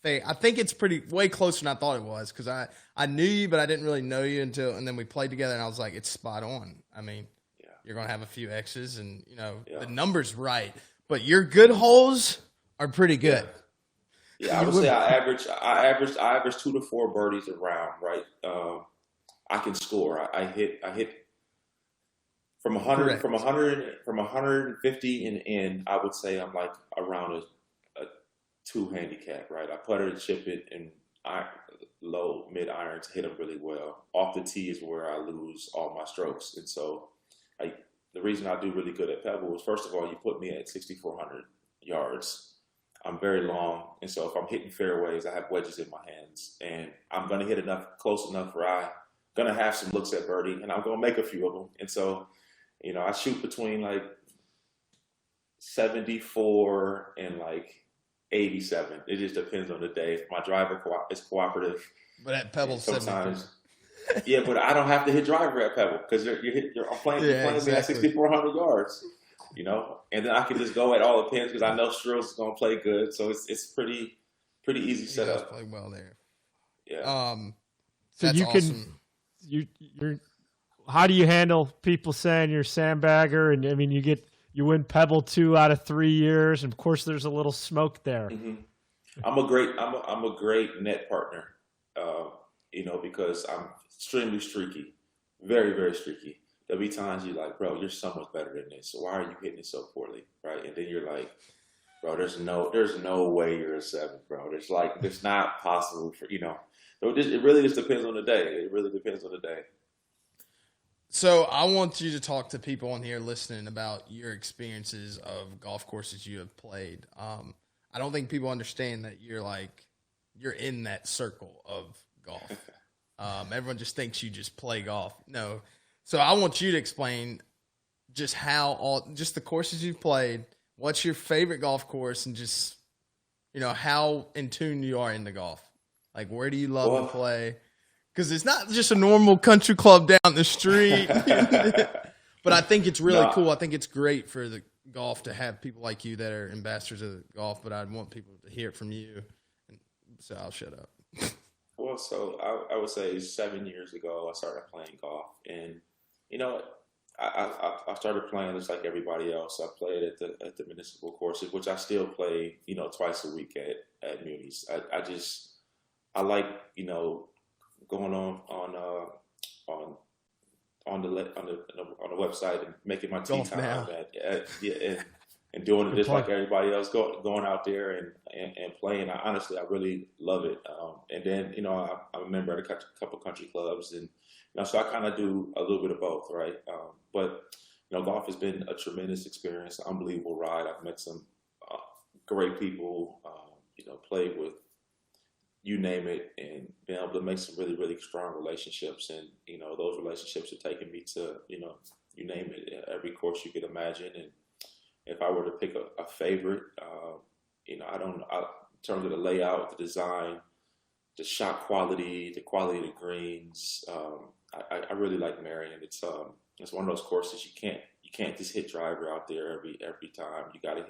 Speaker 2: fake. I think it's way closer than I thought it was because I knew you, but I didn't really know you and then we played together and I was like, it's spot on. I mean, you're going to have a few X's and, the number's right. But your good holes are pretty good.
Speaker 4: Yeah, I would say I average 2 to 4 birdies a round, right? I can score. I hit from 100 from 150 and in. I would say I'm like around a 2 handicap, right? I putter to chip it and low mid irons hit them really well. Off the tee is where I lose all my strokes, and so the reason I do really good at Pebble is, first of all, you put me at 6,400 yards. I'm very long, and so if I'm hitting fairways, I have wedges in my hands, and I'm going to hit close enough where I'm going to have some looks at birdie, and I'm going to make a few of them. And so, I shoot between like 74 and like 87. It just depends on the day. If my driver is cooperative.
Speaker 2: But at Pebble,
Speaker 4: sometimes. Yeah, but I don't have to hit driver at Pebble because I'm playing exactly. At 6,400 yards. And then I can just go at all the pins because I know Strill's going to play good. So it's pretty easy setup.
Speaker 2: Play well there.
Speaker 4: Yeah.
Speaker 1: So
Speaker 2: that's
Speaker 1: you
Speaker 2: awesome.
Speaker 1: You're how do you handle people saying you're a sandbagger? And I mean, you win Pebble 2 out of 3 years, and of course there's a little smoke there.
Speaker 4: Mm-hmm. I'm a great net partner. Because I'm extremely streaky, very, very streaky. There'll be times you're like, bro, you're so much better than this. So why are you hitting it so poorly, right? And then you're like, bro, there's no way you're a 7, bro. It's not possible for So it really just depends on the day. It really depends on the day.
Speaker 2: So I want you to talk to people on here listening about your experiences of golf courses you have played. I don't think people understand that you're in that circle of golf. Everyone just thinks you just play golf. No. So I want you to explain just just the courses you've played, what's your favorite golf course, and just, how in tune you are into golf. Like, where do you love to play? Because it's not just a normal country club down the street. But I think it's really cool. I think it's great for the golf to have people like you that are ambassadors of the golf, but I'd want people to hear it from you. So I'll shut up.
Speaker 4: Well, so I would say 7 years ago, I started playing golf. And, I started playing just like everybody else. I played at the municipal courses, which I still play, twice a week at munis. I like, going on the website and making my tee time and doing it just like everybody else, going out there and playing. I really love it. And then, I'm a member at a couple country clubs, and so I kind of do a little bit of both, right? But golf has been a tremendous experience, unbelievable ride. I've met some great people, played with you name it, and been able to make some really, really strong relationships. And, those relationships have taken me to, you name it, every course you could imagine. And if I were to pick a favorite, in terms of the layout, the design, the shot quality, the quality of the greens, I really like Marion. It's one of those courses you can't just hit driver out there every time. You got to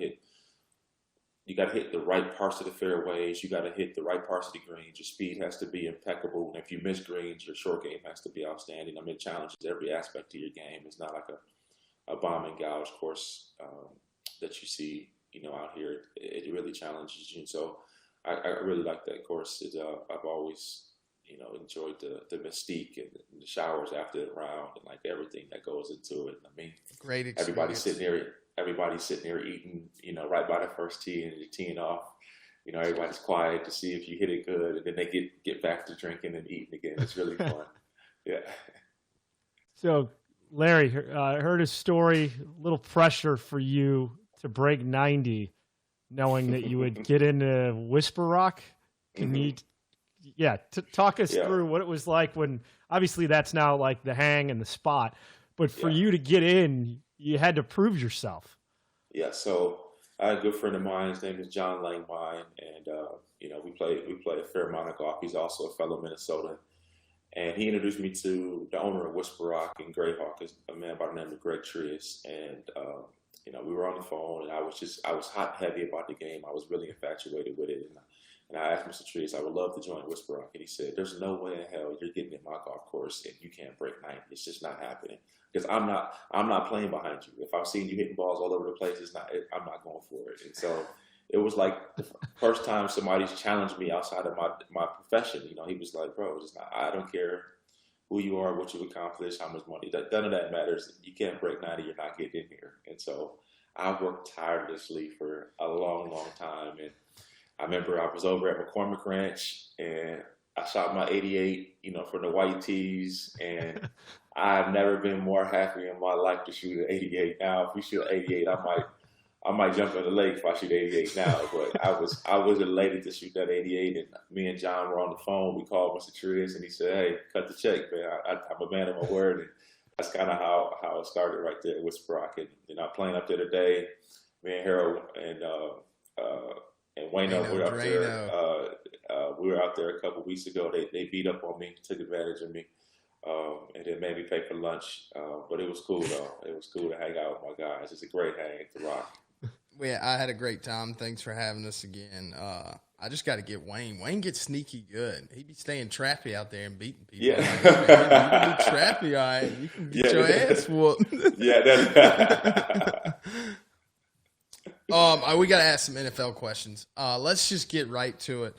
Speaker 4: hit the right parts of the fairways. You got to hit the right parts of the greens. Your speed has to be impeccable. And if you miss greens, your short game has to be outstanding. I mean, it challenges every aspect of your game. It's not like a bomb and gouge course that you see, out here. It really challenges you. So I really like that course. I've always, enjoyed the mystique and the showers after the round and like everything that goes into it. I mean,
Speaker 2: great experience.
Speaker 4: Everybody's sitting there eating, right by the first tee and you're teeing off. Everybody's quiet to see if you hit it good, and then they get back to drinking and eating again. It's really fun. Yeah.
Speaker 1: So, Larry, I heard a story, a little pressure for you to break 90, knowing that you would get into Whisper Rock. Can you, talk us through what it was like when, obviously that's now like the hang and the spot, but for you to get in, you had to prove yourself.
Speaker 4: Yeah, so I had a good friend of mine. His name is John Langmine, and we play a fair amount of golf. He's also a fellow Minnesotan, And he introduced me to the owner of Whisper Rock and Greyhawk, is a man by the name of Greg Trias. And, we were on the phone, and I was hot and heavy about the game. I was really infatuated with it. And I asked Mr. Trias, I would love to join Whisper Rock. And he said, there's no way in hell you're getting in my golf course and you can't break 90. It's just not happening. Because I'm not playing behind you. If I've seen you hitting balls all over the place, I'm not going for it. And so it was like the first time somebody's challenged me outside of my profession. He was like, bro, I don't care who you are, what you accomplish, how much money. None of that matters. You can't break 90. You're not getting in here. And so I worked tirelessly for a long, long time. And I remember I was over at McCormick Ranch, and I shot my 88, for the white tees. And I've never been more happy in my life to shoot an 88. Now, if we shoot 88, I might jump in the lake if I shoot 88 now, but I was elated to shoot that 88, and me and John were on the phone. We called Mr. Trias, and he said, "Hey, cut the check, man. I'm a man of my word." And that's kind of how it started right there with Sprock. And I'm playing up there today. Me and Harold and Wayno were up there. We were out there a couple weeks ago. They beat up on me, took advantage of me, and then made me pay for lunch. But it was cool though. It was cool to hang out with my guys. It's a great hang at the Rock.
Speaker 2: Yeah, I had a great time. Thanks for having us again. I just got to get Wayne. Wayne gets sneaky good. He be staying trappy out there and beating people.
Speaker 4: Yeah.
Speaker 2: Like, man, you can be trappy, all right. You can get your ass whooped.
Speaker 4: Yeah,
Speaker 2: we got to ask some NFL questions. Let's just get right to it.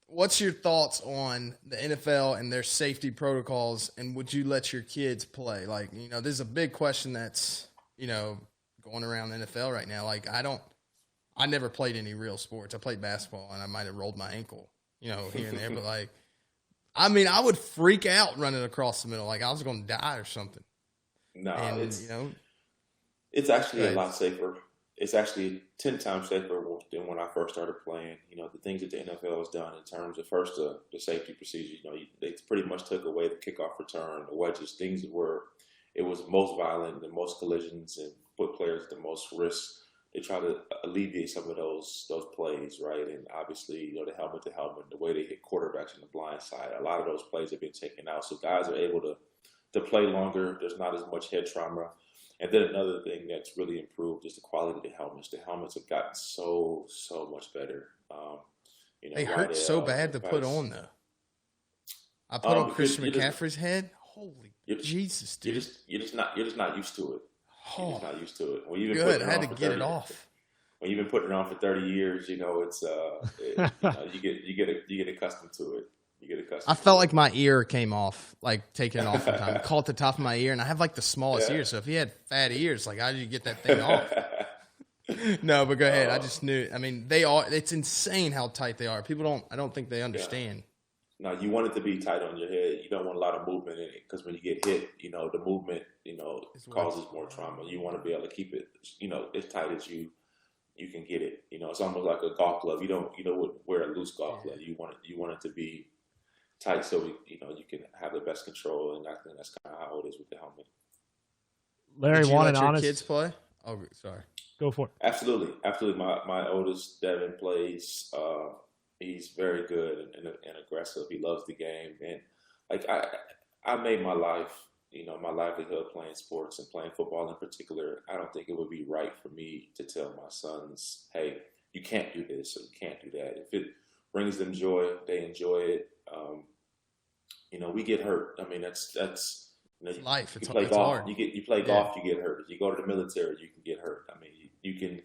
Speaker 2: What's your thoughts on the NFL and their safety protocols, and would you let your kids play? Like, this is a big question that's, going around the NFL right now. Like, I never played any real sports. I played basketball, and I might have rolled my ankle, here and there. But, like, I would freak out running across the middle. Like, I was going to die or something.
Speaker 4: No,
Speaker 2: and,
Speaker 4: it's actually a lot safer. It's actually 10 times safer than when I first started playing. The things that the NFL has done in terms of first the safety procedures. They pretty much took away the kickoff return, the wedges, things that it was most violent, the most collisions, and put players at the most risk. They try to alleviate some of those plays, right? And obviously, the helmet to helmet, the way they hit quarterbacks in the blind side, a lot of those plays have been taken out. So guys are able to play longer. There's not as much head trauma. And then another thing that's really improved is the quality of the helmets. The helmets have gotten so much better.
Speaker 2: They hurt so bad to put on, though. I put on Christian McCaffrey's head. Holy Jesus, dude!
Speaker 4: You're just not used to it. You're just not used to it. When you've been
Speaker 2: Good, I had to get it off.
Speaker 4: When you've been putting it on for 30 years, it's you get accustomed to it. You get accustomed.
Speaker 2: I felt like my ear came off, like taking it off one time. It caught the top of my ear, and I have like the smallest ear. So if he had fat ears, like how did you get that thing off? No, but go ahead. I just knew. I mean, they are. It's insane how tight they are. I don't think they understand.
Speaker 4: No, you want it to be tight on your head. You don't want a lot of movement in it because when you get hit, the movement, causes more trauma. You want to be able to keep it, as tight as you can get it. It's almost like a golf glove. You don't wear a loose golf glove. You want it to be tight so you can have the best control. And I think that's kind of how it is with the helmet.
Speaker 1: Larry,
Speaker 2: did you
Speaker 1: want
Speaker 2: let
Speaker 1: an
Speaker 2: your
Speaker 1: honest
Speaker 2: kids play? Oh, sorry.
Speaker 1: Go for it.
Speaker 4: Absolutely. My oldest Devin plays. He's very good and aggressive. He loves the game, and like I made my life, my livelihood playing sports and playing football in particular. I don't think it would be right for me to tell my sons, "Hey, you can't do this or you can't do that." If it brings them joy, they enjoy it. We get hurt. I mean, that's
Speaker 2: life.
Speaker 4: You play
Speaker 2: it's
Speaker 4: golf.
Speaker 2: hard.
Speaker 4: You play golf. You get hurt. If you go to the military, you can get hurt. I mean, you can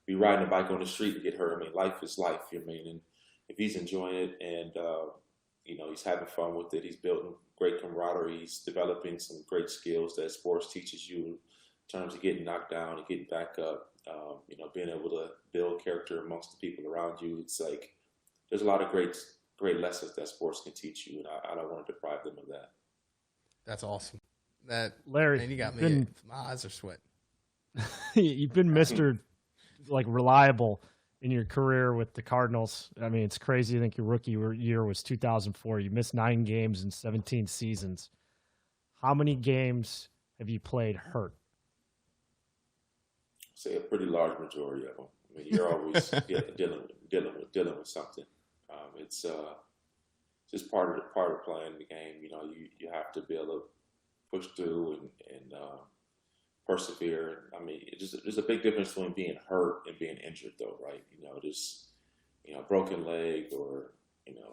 Speaker 4: be riding a bike on the street and get hurt. I mean, life is life. And if he's enjoying it and he's having fun with it, he's building great camaraderie. He's developing some great skills that sports teaches you in terms of getting knocked down and getting back up. Being able to build character amongst the people around you. It's like there's a lot of great lessons that sports can teach you, and I don't want to deprive them of that.
Speaker 2: That's awesome.
Speaker 1: Larry,
Speaker 2: man, you got me. My eyes are sweating.
Speaker 1: You've been Mr. Reliable in your career with the Cardinals. I mean, it's crazy. I think your rookie year was 2004. You missed 9 games in 17 seasons. How many games have you played hurt?
Speaker 4: Say a pretty large majority of them. I mean, you're always dealing with something. just part of playing the game. You know, you have to be able to push through and persevere. I mean, there's a big difference between being hurt and being injured, though, right? You know, just broken leg or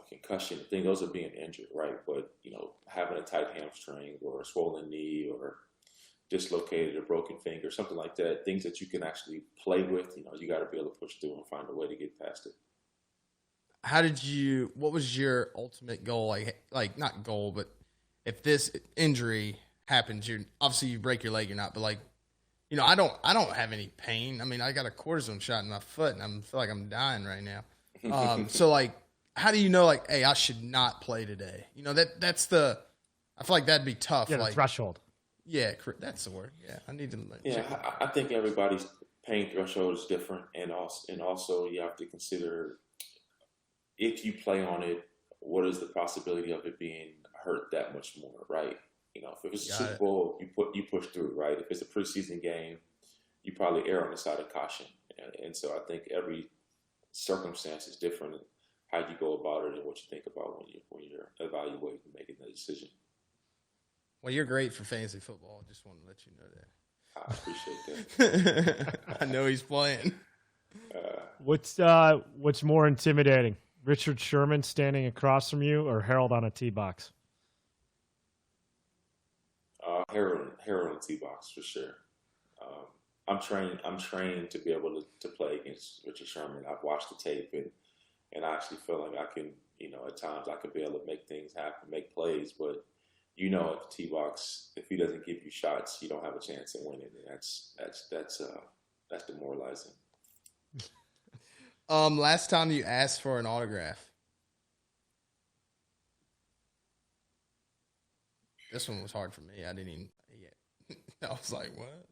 Speaker 4: concussion. I think those are being injured, right? But having a tight hamstring or a swollen knee or dislocated or broken finger, something like that, things that you can actually play with. You got to be able to push through and find a way to get past it.
Speaker 2: What was your ultimate goal? Like not goal, but if this injury happens, obviously you break your leg or not, but I don't have any pain. I mean, I got a cortisone shot in my foot and I feel like I'm dying right now. So how do you know, hey, I should not play today? That's I feel like that'd be tough.
Speaker 1: Yeah, the threshold.
Speaker 2: Yeah, that's the word. Yeah, I need to.
Speaker 4: I think everybody's pain threshold is different, and also you have to consider if you play on it, what is the possibility of it being hurt that much more, right? If it's a Super Bowl, you push through, right? If it's a preseason game, you probably err on the side of caution, and so I think every circumstance is different. How you go about it and what you think about when you're evaluating and making the decision.
Speaker 2: Well, you're great for fantasy football. I just want to let you know
Speaker 4: that. I appreciate that.
Speaker 2: I know he's playing.
Speaker 1: What's more intimidating, Richard Sherman standing across from you or Harold on a tee box?
Speaker 4: Harold on a tee box for sure. I'm trained to be able to play against Richard Sherman. I've watched the tape and I actually feel like I can, at times I could be able to make things happen, make plays, but at the tee box, if he doesn't give you shots, you don't have a chance at winning, and that's demoralizing.
Speaker 2: Last time you asked for an autograph. This one was hard for me. I didn't even. Yeah. I was like, what?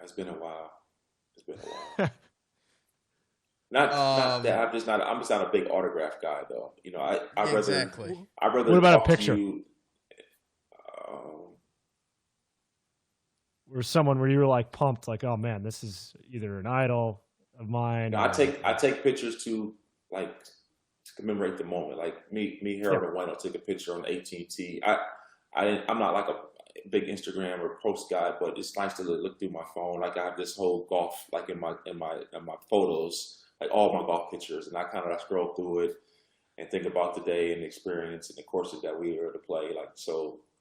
Speaker 4: It's been a while. Not that I'm just not a big autograph guy though. I'd rather
Speaker 2: exactly.
Speaker 4: I'd rather.
Speaker 1: What about
Speaker 4: talk
Speaker 1: a picture?
Speaker 4: To you,
Speaker 1: or someone where you were pumped, oh man, this is either an idol of mine.
Speaker 4: I take pictures to commemorate the moment. Me, Harold and Wayne will take a picture on AT&T. I'm not a big Instagram or post guy, but it's nice to look through my phone. I have this whole golf in my photos, all my golf pictures, and I kind of scroll through it and think about the day and the experience and the courses that we were able to play.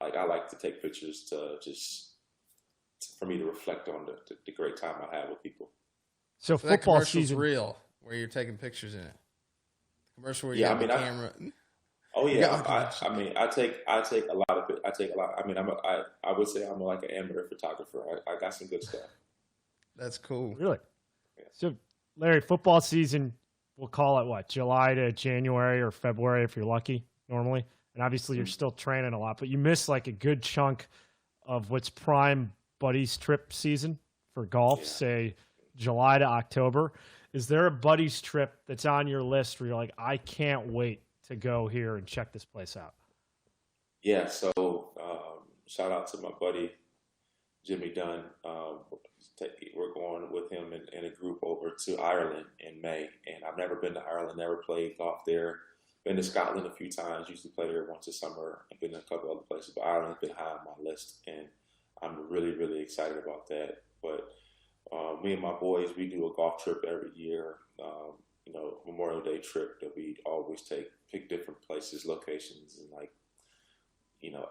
Speaker 4: I like to take pictures to just for me to reflect on the great time I had with people.
Speaker 1: So
Speaker 2: that
Speaker 1: football
Speaker 2: commercial's
Speaker 1: season
Speaker 2: real, where you're taking pictures in it. Commercial where you have the camera.
Speaker 4: I take a lot of it. I would say I'm an amateur photographer. I got some good stuff.
Speaker 2: That's cool.
Speaker 1: Really? Yeah. So, Larry, football season, we'll call it what, July to January or February if you're lucky normally. And obviously you're still training a lot, but you miss a good chunk of what's prime buddies trip season for golf, say July to October. Is there a buddies trip that's on your list where you're I can't wait to go here and check this place out?
Speaker 4: Yeah, so shout out to my buddy Jimmy Dunn. We're going with him and a group over to Ireland in May, and I've never been to Ireland, never played golf there. Been to Scotland a few times, used to play there once a summer. I've been to a couple other places, but Ireland's been high on my list, and I'm really, really excited about that. But me and my boys, we do a golf trip every year. Memorial Day trip that we always pick different places, locations, and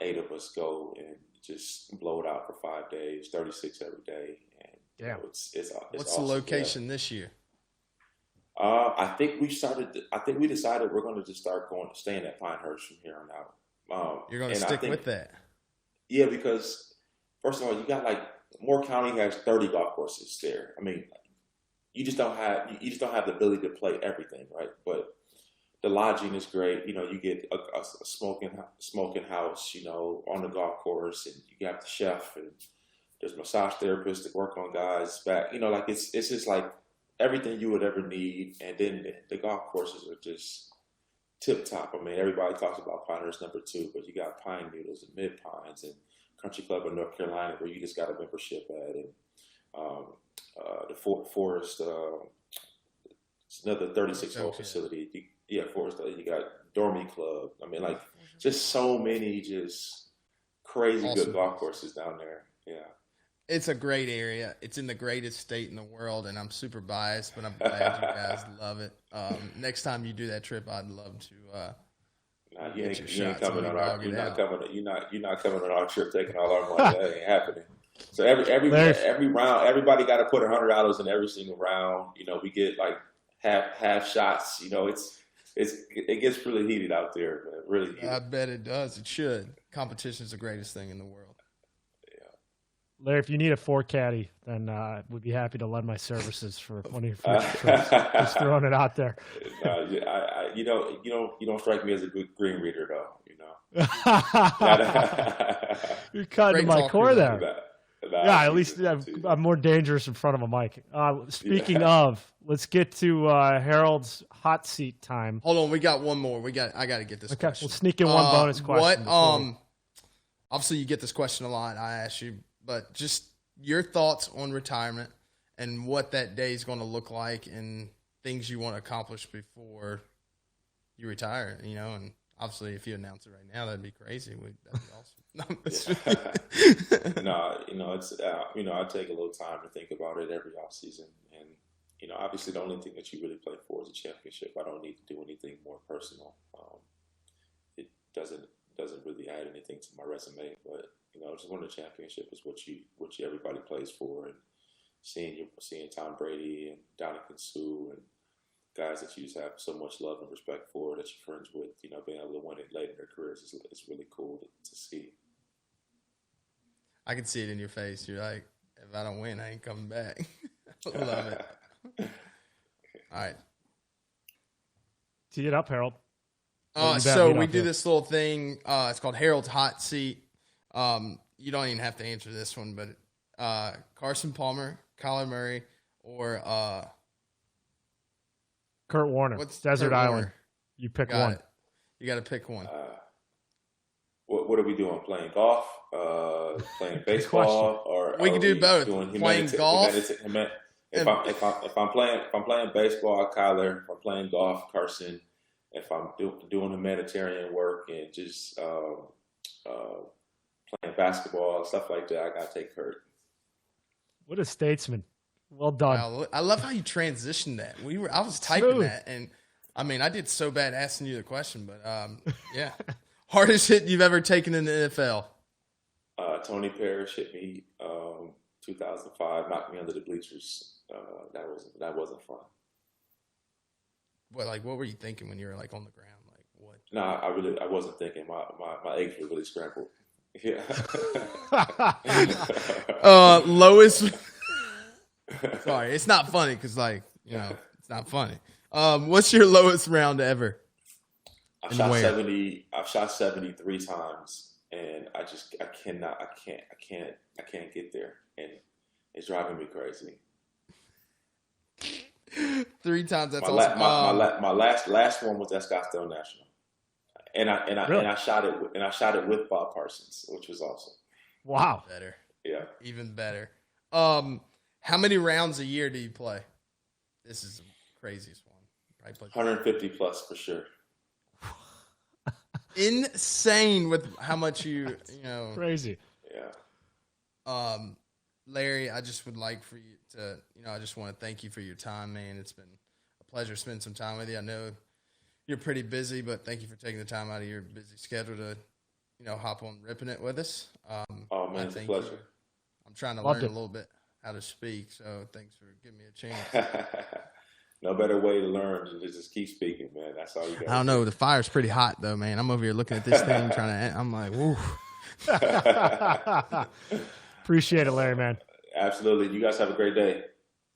Speaker 4: 8 of us go and just blow it out for 5 days, 36 every day. And it's
Speaker 2: What's
Speaker 4: awesome.
Speaker 2: the location this year?
Speaker 4: I think we decided we're going to just start staying at Pinehurst from here on out.
Speaker 2: You're going to stick with that?
Speaker 4: Yeah, because first of all, you got Moore County has 30 golf courses there. I mean, you just don't have the ability to play everything, right? But the lodging is great. You get a smoking house, on the golf course, and you got the chef, and there's massage therapists that work on guys' back. It's just everything you would ever need. And then the golf courses are just tip top. I mean, everybody talks about Pinehurst number 2, but you got Pine Needles and Mid Pines and Country Club in North Carolina where you just got a membership at, and the Forest It's another 36-hole
Speaker 2: Okay.
Speaker 4: facility. Forest Lake. You got Dormy Club. I mean, like, just so many just crazy
Speaker 2: Awesome.
Speaker 4: good golf courses down there. Yeah.
Speaker 2: It's a great area. It's in the greatest state in the world, and I'm super biased, but I'm glad you guys love it. Next time you do that trip, I'd love to.
Speaker 4: Nah, you
Speaker 2: Get
Speaker 4: ain't,
Speaker 2: your
Speaker 4: you ain't
Speaker 2: shots
Speaker 4: coming
Speaker 2: on
Speaker 4: on
Speaker 2: me,
Speaker 4: our.
Speaker 2: dog,
Speaker 4: You're
Speaker 2: it
Speaker 4: not
Speaker 2: out.
Speaker 4: coming. You're not coming on our trip, taking all our money. That ain't happening. So every
Speaker 1: Larry-
Speaker 4: round, everybody got to put $100 in every single round. You know, we get like half shots. You know, it gets really heated out there, man. Really heated.
Speaker 2: I bet it does. It should. Competition is the greatest thing in the world.
Speaker 1: Larry, if you need a 4 caddy, then we'd be happy to lend my services for one of your future trips. Just throwing it out there.
Speaker 4: You don't strike me as a good green reader, though. You know.
Speaker 1: You're cutting
Speaker 2: Great
Speaker 1: my
Speaker 2: talker,
Speaker 1: core
Speaker 2: though.
Speaker 1: there. Yeah, at least I'm more dangerous in front of a mic. Speaking of, let's get to Harold's hot seat time.
Speaker 2: Hold on, we got one more. I got to get this
Speaker 1: Okay,
Speaker 2: question.
Speaker 1: we'll sneak in one bonus question.
Speaker 2: What? Obviously, you get this question a lot. I ask you, but just your thoughts on retirement and what that day is going to look like, and things you want to accomplish before you retire. You know, and obviously, if you announce it right now, that'd be crazy. That'd be awesome.
Speaker 4: No, it's I take a little time to think about it every off season, and obviously the only thing that you really play for is a championship. I don't need to do anything more personal. It doesn't really add anything to my resume, but just winning a championship is what everybody plays for, and seeing Tom Brady and Dominican Sue and guys that you just have so much love and respect for, that you're friends with, being able to win it late in their careers is really cool to see.
Speaker 2: I can see it in your face. You're like, if I don't win, I ain't coming back. Love it. All right.
Speaker 1: Tee it up, Harold.
Speaker 2: So we do this little thing. It's called Harold's Hot Seat. You don't even have to answer this one, but Carson Palmer, Kyler Murray, or
Speaker 1: Kurt Warner.
Speaker 2: what's
Speaker 1: Desert
Speaker 2: Kurt
Speaker 1: Island.
Speaker 2: Warner?
Speaker 1: You pick
Speaker 2: Got
Speaker 1: one.
Speaker 2: it. You got to pick one.
Speaker 4: What are we doing? Playing golf? Playing baseball? Or
Speaker 2: We can do both. Playing golf.
Speaker 4: If I'm playing baseball, Kyler. If I'm playing golf, Carson. If I'm doing humanitarian work and just playing basketball, stuff like that, I gotta take Kurt.
Speaker 1: What a statesman. Well done.
Speaker 2: Wow, I love how you transitioned that. I was typing
Speaker 1: Smooth.
Speaker 2: that, and I mean, I did so bad asking you the question, but yeah. Hardest hit you've ever taken in the NFL?
Speaker 4: Tony Parrish hit me 2005, knocked me under the bleachers. That wasn't fun.
Speaker 2: What were you thinking when you were on the ground? What?
Speaker 4: No, I wasn't thinking. My eggs were really scrambled. Yeah.
Speaker 2: Lowest. Sorry, it's not funny because it's not funny. What's your lowest round ever?
Speaker 4: I've
Speaker 2: And
Speaker 4: shot
Speaker 2: where?
Speaker 4: 70. I've shot 73 times, and I can't get there, and it's driving me crazy.
Speaker 2: 3 times. That's
Speaker 4: My last one was at Scottsdale National, and I shot it with Bob Parsons, which was awesome.
Speaker 1: Wow.
Speaker 2: Better.
Speaker 4: Yeah.
Speaker 2: Even better. How many rounds a year do you play? This is the craziest one. Probably play
Speaker 4: 150 plus for sure.
Speaker 2: insane with how much
Speaker 1: Crazy.
Speaker 4: Yeah.
Speaker 2: Larry, I just would like for you to, I just want to thank you for your time, man. It's been a pleasure spending some time with you. I know you're pretty busy, but thank you for taking the time out of your busy schedule to, hop on Rippin' It with us.
Speaker 4: Oh man, it's a pleasure.
Speaker 2: I'm trying to
Speaker 1: Loved
Speaker 2: learn
Speaker 1: it.
Speaker 2: a little bit how to speak, so thanks for giving me a chance.
Speaker 4: No better way to learn than to just keep speaking, man. That's all you got.
Speaker 2: I don't know. The fire's pretty hot, though, man. I'm over here looking at this thing I'm like, woo.
Speaker 1: Appreciate it, Larry, man.
Speaker 4: Absolutely. You guys have a great day.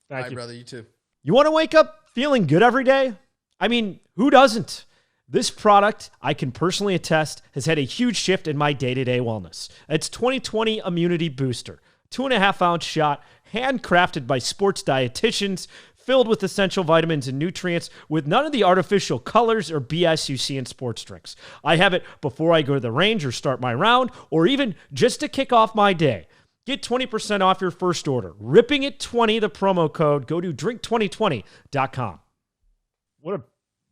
Speaker 1: Thank
Speaker 2: Bye,
Speaker 1: you.
Speaker 2: brother. You too.
Speaker 3: You want to wake up feeling good every day? I mean, who doesn't? This product, I can personally attest, has had a huge shift in my day-to-day wellness. It's 2020 Immunity Booster, 2.5-ounce shot, handcrafted by sports dietitians, filled with essential vitamins and nutrients, with none of the artificial colors or BS you see in sports drinks. I have it before I go to the range or start my round, or even just to kick off my day. Get 20% off your first order. Ripping It 20, the promo code. Go to drink2020.com.
Speaker 1: what a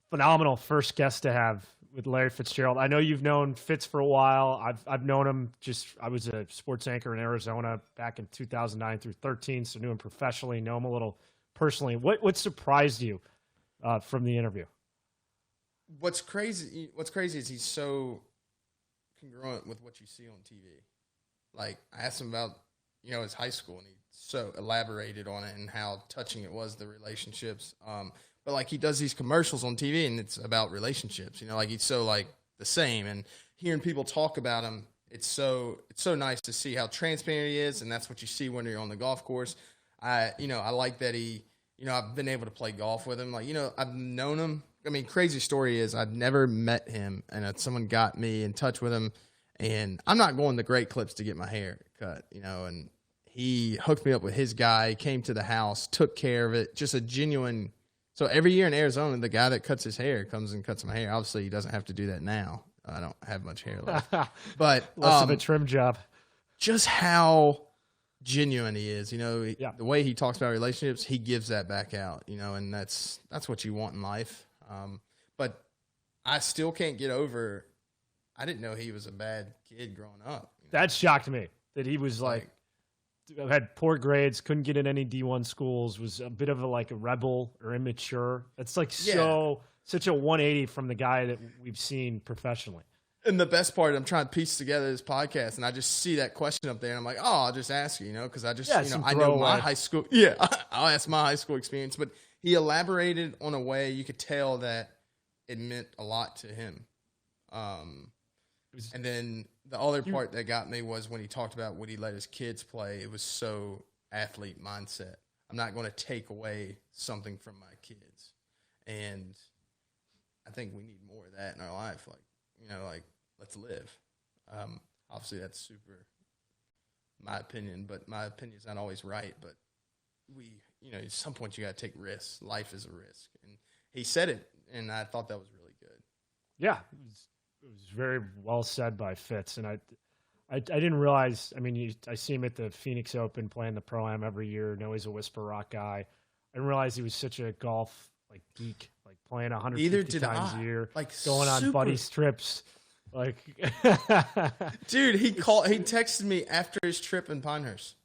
Speaker 1: phenomenal first guest to have with Larry Fitzgerald. I know you've known Fitz for a while. I've known him I was a sports anchor in Arizona back in 2009 through 13, so knew him professionally, know him a little personally. What surprised you from the interview?
Speaker 2: What's crazy is he's so congruent with what you see on TV. Like, I asked him about, his high school, and he so elaborated on it and how touching it was, the relationships. But like, he does these commercials on TV, and it's about relationships. Like, he's so like the same. And hearing people talk about him, it's so nice to see how transparent he is, and that's what you see when you're on the golf course. I like that he, I've been able to play golf with him. Like, I've known him. I mean, crazy story is I've never met him, and someone got me in touch with him, and I'm not going to Great Clips to get my hair cut, and he hooked me up with his guy, came to the house, took care of it, just a genuine. So every year in Arizona, the guy that cuts his hair comes and cuts my hair. Obviously, he doesn't have to do that now. I don't have much hair left, but
Speaker 1: less of a trim job.
Speaker 2: Just how genuine he is, the way he talks about relationships, he gives that back out, and that's what you want in life. But I still can't get over, I didn't know he was a bad kid growing up.
Speaker 1: That shocked me, that he was like had poor grades, couldn't get in any D1 schools, was a bit of a rebel or immature. That's such a 180 from the guy that we've seen professionally.
Speaker 2: And the best part, I'm trying to piece together this podcast, and I just see that question up there, and I'm like, oh, I'll just ask you, because I just, I know my high school. Yeah, I'll ask my high school experience. But he elaborated on a way you could tell that it meant a lot to him. And then the other part that got me was when he talked about would he let his kids play. It was so athlete mindset. I'm not going to take away something from my kids. And I think we need more of that in our life. Let's live. Obviously, that's super my opinion, but my opinion's not always right. But at some point you got to take risks. Life is a risk. And he said it, and I thought that was really good.
Speaker 1: Yeah, it was very well said by Fitz. And I didn't realize, I see him at the Phoenix Open playing the Pro-Am every year. Know he's a Whisper Rock guy. I didn't realize he was such a golf geek, playing 150 times a year, going on buddies trips.
Speaker 2: Dude, he texted me after his trip in Pinehurst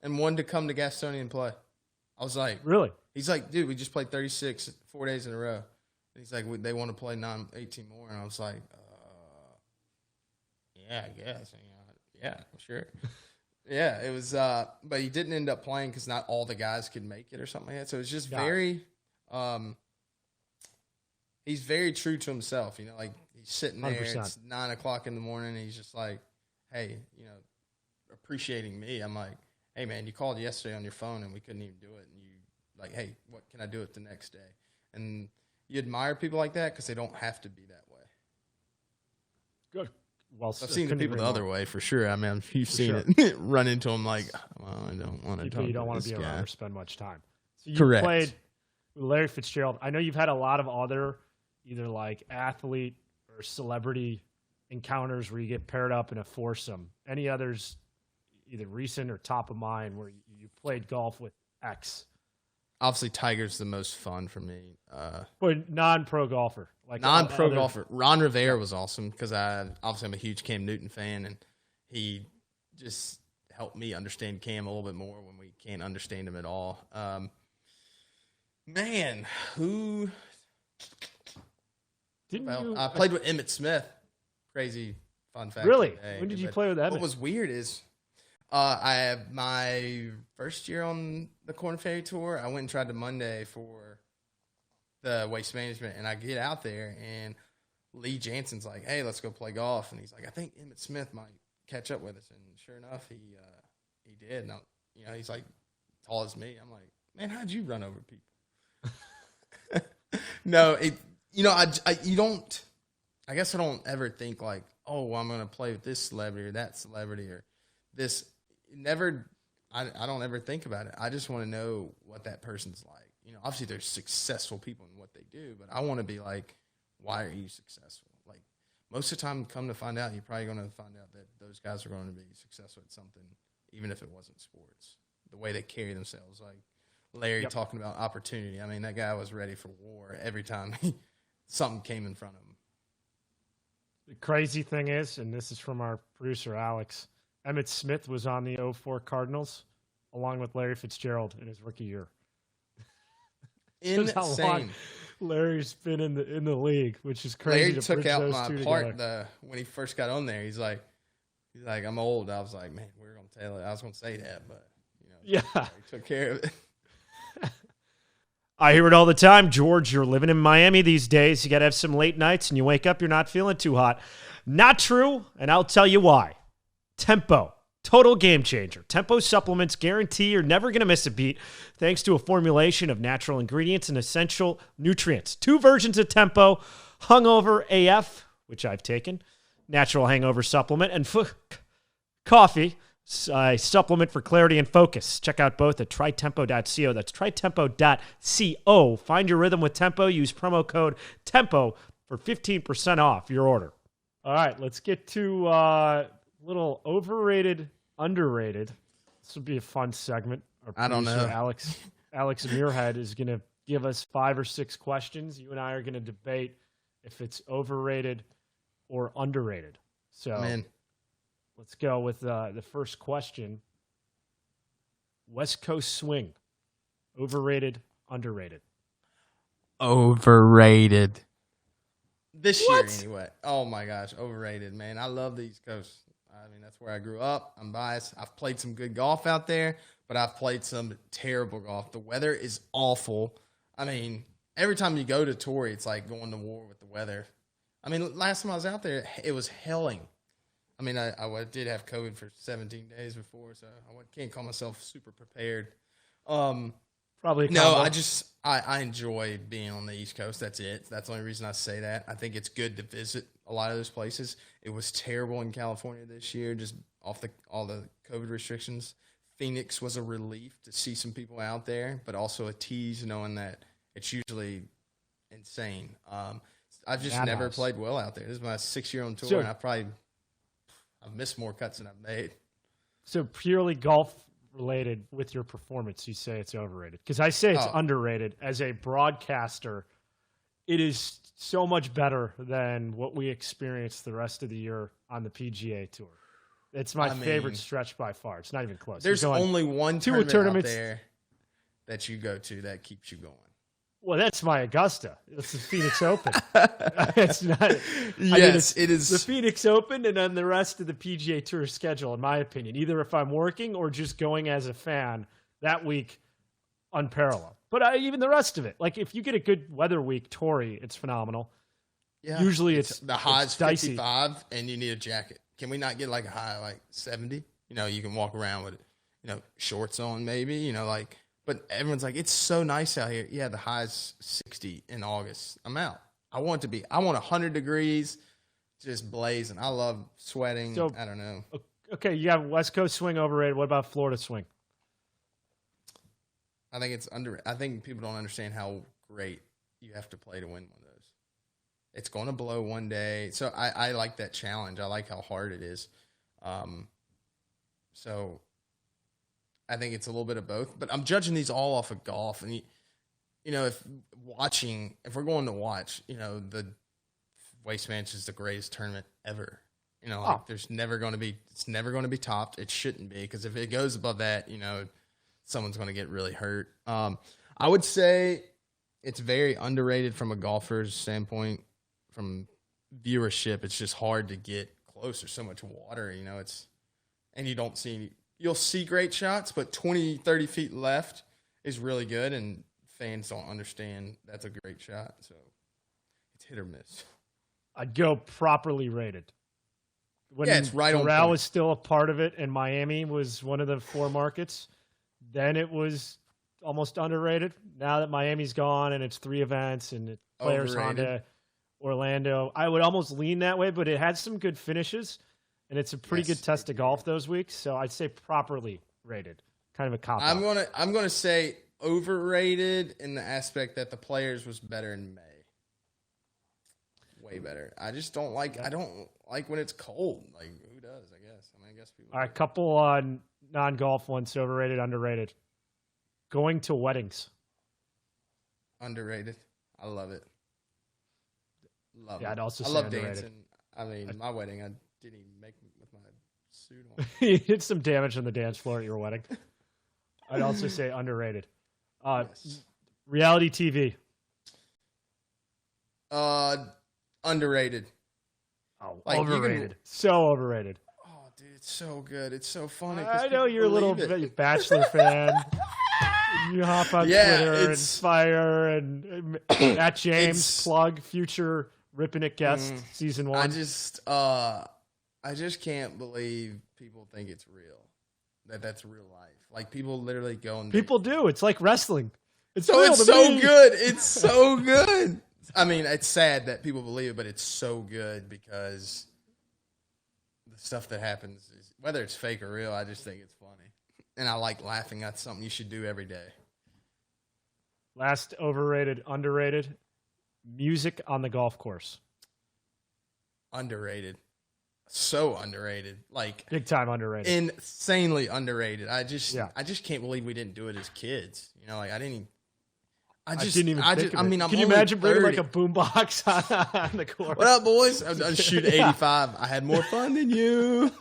Speaker 2: and wanted to come to Gastonia and play. I was like,
Speaker 1: really?
Speaker 2: He's like, dude, we just played 36 4 days in a row. And he's like, they want to play 18 more. And I was like, yeah, I guess. Yeah, sure. Yeah, it was, but he didn't end up playing because not all the guys could make it or something like that. So it was just he's very true to himself. He's sitting there,
Speaker 1: 100%.
Speaker 2: It's 9 o'clock in the morning, and he's just like, hey, appreciating me. I'm like, hey, man, you called yesterday on your phone, and we couldn't even do it. And you like, hey, what can I do it the next day? And you admire people like that because they don't have to be that way.
Speaker 1: Good. Well,
Speaker 2: I've seen the people the other way for sure. You've seen it run into them like, well, I don't want to talk.
Speaker 1: You don't want
Speaker 2: to
Speaker 1: be
Speaker 2: guy.
Speaker 1: around or spend much time. So you
Speaker 2: Correct.
Speaker 1: played with Larry Fitzgerald. I know you've had a lot of other either athlete or celebrity encounters where you get paired up in a foursome. Any others, either recent or top of mind, where you played golf with X?
Speaker 2: Obviously, Tiger's the most fun for me.
Speaker 1: But non-pro golfer.
Speaker 2: Non-pro golfer. Ron Rivera was awesome because I'm a huge Cam Newton fan, and he just helped me understand Cam a little bit more when we can't understand him at all. Who... I played with Emmitt Smith. Crazy fun fact.
Speaker 1: Really?
Speaker 2: Today.
Speaker 1: When did you play with Emmitt?
Speaker 2: What was weird is I had my first year on the Corn Ferry Tour. I went and tried to Monday for the waste management, and I get out there, and Lee Jansen's like, hey, let's go play golf. And he's like, I think Emmitt Smith might catch up with us. And sure enough, he did. Now, he's tall as me. I'm like, man, how'd you run over people? No, I guess I don't ever think oh, well, I'm going to play with this celebrity or that celebrity or this. I don't ever think about it. I just want to know what that person's like. Obviously there's successful people in what they do, but I want to be like, why are you successful? Most of the time, come to find out, you're probably going to find out that those guys are going to be successful at something, even if it wasn't sports. The way they carry themselves, Larry talking about opportunity. I mean, that guy was ready for war every time something came in front of him.
Speaker 1: The crazy thing is, and this is from our producer, Alex, Emmitt Smith was on the 04 Cardinals along with Larry Fitzgerald in his rookie year. That's how long
Speaker 2: Insane.
Speaker 1: Larry's been in the league, which is crazy.
Speaker 2: Larry
Speaker 1: to
Speaker 2: took
Speaker 1: bridge
Speaker 2: out
Speaker 1: those
Speaker 2: my
Speaker 1: two
Speaker 2: part
Speaker 1: together.
Speaker 2: when he first got on there. He's like, I'm old. I was like, man, we're gonna tell it. I was gonna say that, but
Speaker 1: Yeah.
Speaker 2: he took care of it.
Speaker 3: I hear it all the time. George, you're living in Miami these days. You got to have some late nights, and you wake up, you're not feeling too hot. Not true, and I'll tell you why. Tempo. Total game changer. Tempo supplements guarantee you're never going to miss a beat thanks to a formulation of natural ingredients and essential nutrients. 2 versions of Tempo, Hungover AF, which I've taken, natural hangover supplement, and coffee, a supplement for clarity and focus. Check out both at trytempo.co. That's trytempo.co. Find your rhythm with Tempo. Use promo code TEMPO for 15% off your order.
Speaker 1: All right, let's get to little overrated, underrated. This will be a fun segment. Our
Speaker 2: I don't
Speaker 1: producer,
Speaker 2: know.
Speaker 1: Alex Muirhead is going to give us 5 or 6 questions. You and I are going to debate if it's overrated or underrated. So let's go with the first question. West Coast swing, overrated, underrated?
Speaker 2: Overrated. This year, anyway. Oh, my gosh. Overrated, man. I love the East Coast. I mean, that's where I grew up. I'm biased. I've played some good golf out there, but I've played some terrible golf. The weather is awful. I mean, every time you go to Torrey, it's like going to war with the weather. I mean, last time I was out there, it was helling. I mean, I did have COVID for 17 days before, so I can't call myself super prepared.
Speaker 1: Probably
Speaker 2: no, I enjoy being on the East Coast. That's it. That's the only reason I say that. I think it's good to visit a lot of those places. It was terrible in California this year, just off all the COVID restrictions. Phoenix was a relief to see some people out there, but also a tease knowing that it's usually insane. I've just never played well out there. This is my 6th year on tour, and I've missed more cuts than I've made.
Speaker 1: So purely golf related with your performance, you say it's overrated? Because I say it's underrated. As a broadcaster, it is so much better than what we experienced the rest of the year on the PGA Tour. It's my favorite stretch by far. It's not even close.
Speaker 2: There's only one tournament out there that you go to that keeps you going.
Speaker 1: Well, that's my Augusta. It's the Phoenix Open. It's not.
Speaker 2: Yes, it is
Speaker 1: the Phoenix Open, and then the rest of the PGA Tour schedule, in my opinion. Either if I'm working or just going as a fan that week, unparalleled. But even the rest of it, like if you get a good weather week, Torrey, it's phenomenal. Yeah, usually it's
Speaker 2: the high's 55, and you need a jacket. Can we not get like a high like 70? You can walk around with shorts on, maybe. But everyone's like, it's so nice out here. Yeah, the high's 60 in August. I'm out. I want 100 degrees, just blazing. I love sweating.
Speaker 1: So,
Speaker 2: I don't know.
Speaker 1: Okay, you have West Coast swing overrated. What about Florida swing?
Speaker 2: I think it's I think people don't understand how great you have to play to win one of those. It's going to blow one day. So I like that challenge. I like how hard it is. So I think it's a little bit of both, but I'm judging these all off of golf. And, if we're going to watch, the Waste Mansion is the greatest tournament ever. It's never going to be topped. It shouldn't be, because if it goes above that, someone's going to get really hurt. I would say it's very underrated from a golfer's standpoint. From viewership, it's just hard to get close. There's so much water, and you don't see you'll see great shots, but 20, 30 feet left is really good, and fans don't understand that's a great shot. So it's hit or miss.
Speaker 1: I'd go properly rated. When
Speaker 2: it's right on
Speaker 1: Doral
Speaker 2: point.
Speaker 1: was still a part of it, and Miami was one of the 4 markets, then it was almost underrated. Now that Miami's gone and it's 3 events and it Players Honda, Orlando, I would almost lean that way, but it had some good finishes. And it's a pretty good test of golf those weeks, so I'd say properly rated. Kind of a cop.
Speaker 2: I'm gonna say overrated in the aspect that the Players was better in May. Way better. I just don't like. I don't like when it's cold. Like, who does? I guess. I guess people.
Speaker 1: All right, couple on non-golf ones. Overrated, underrated. Going to weddings.
Speaker 2: Underrated. I love it. Love
Speaker 1: Yeah,
Speaker 2: it.
Speaker 1: I'd also
Speaker 2: I
Speaker 1: say
Speaker 2: love
Speaker 1: underrated.
Speaker 2: dancing. I mean, my wedding, I didn't even make it with my suit on.
Speaker 1: You did some damage on the dance floor at your wedding. I'd also say underrated.
Speaker 2: Yes.
Speaker 1: Reality TV.
Speaker 2: Underrated.
Speaker 1: Oh,
Speaker 2: Like, you can-
Speaker 1: overrated. So overrated.
Speaker 2: Oh, dude, it's so good. It's so funny. 'cause
Speaker 1: I know
Speaker 2: people
Speaker 1: you're a little
Speaker 2: believe it.
Speaker 1: Bachelor fan. You hop on
Speaker 2: Yeah,
Speaker 1: Twitter and
Speaker 2: it's-
Speaker 1: Fire and at James
Speaker 2: It's-
Speaker 1: plug future Rippin It guest season 1.
Speaker 2: I just can't believe people think it's real. That's real life. Like, people literally go and
Speaker 1: People do. It's like wrestling. It's
Speaker 2: So
Speaker 1: real
Speaker 2: it's
Speaker 1: to
Speaker 2: so
Speaker 1: me.
Speaker 2: good. It's so good. I mean, it's sad that people believe it, but it's so good because the stuff that happens, is, whether it's fake or real, I just think it's funny. And I like laughing. That's something you should do every day.
Speaker 1: Last overrated, underrated. Music on the golf course.
Speaker 2: Underrated. So underrated. Like,
Speaker 1: Big time underrated.
Speaker 2: insanely underrated. I just can't believe we didn't do it as kids. You know, like I didn't even
Speaker 1: think of it.
Speaker 2: mean, I'm
Speaker 1: Can you
Speaker 2: only
Speaker 1: imagine bringing
Speaker 2: 30.
Speaker 1: like a boombox on the course?
Speaker 2: What up, boys? I shoot 85. I had more fun than you.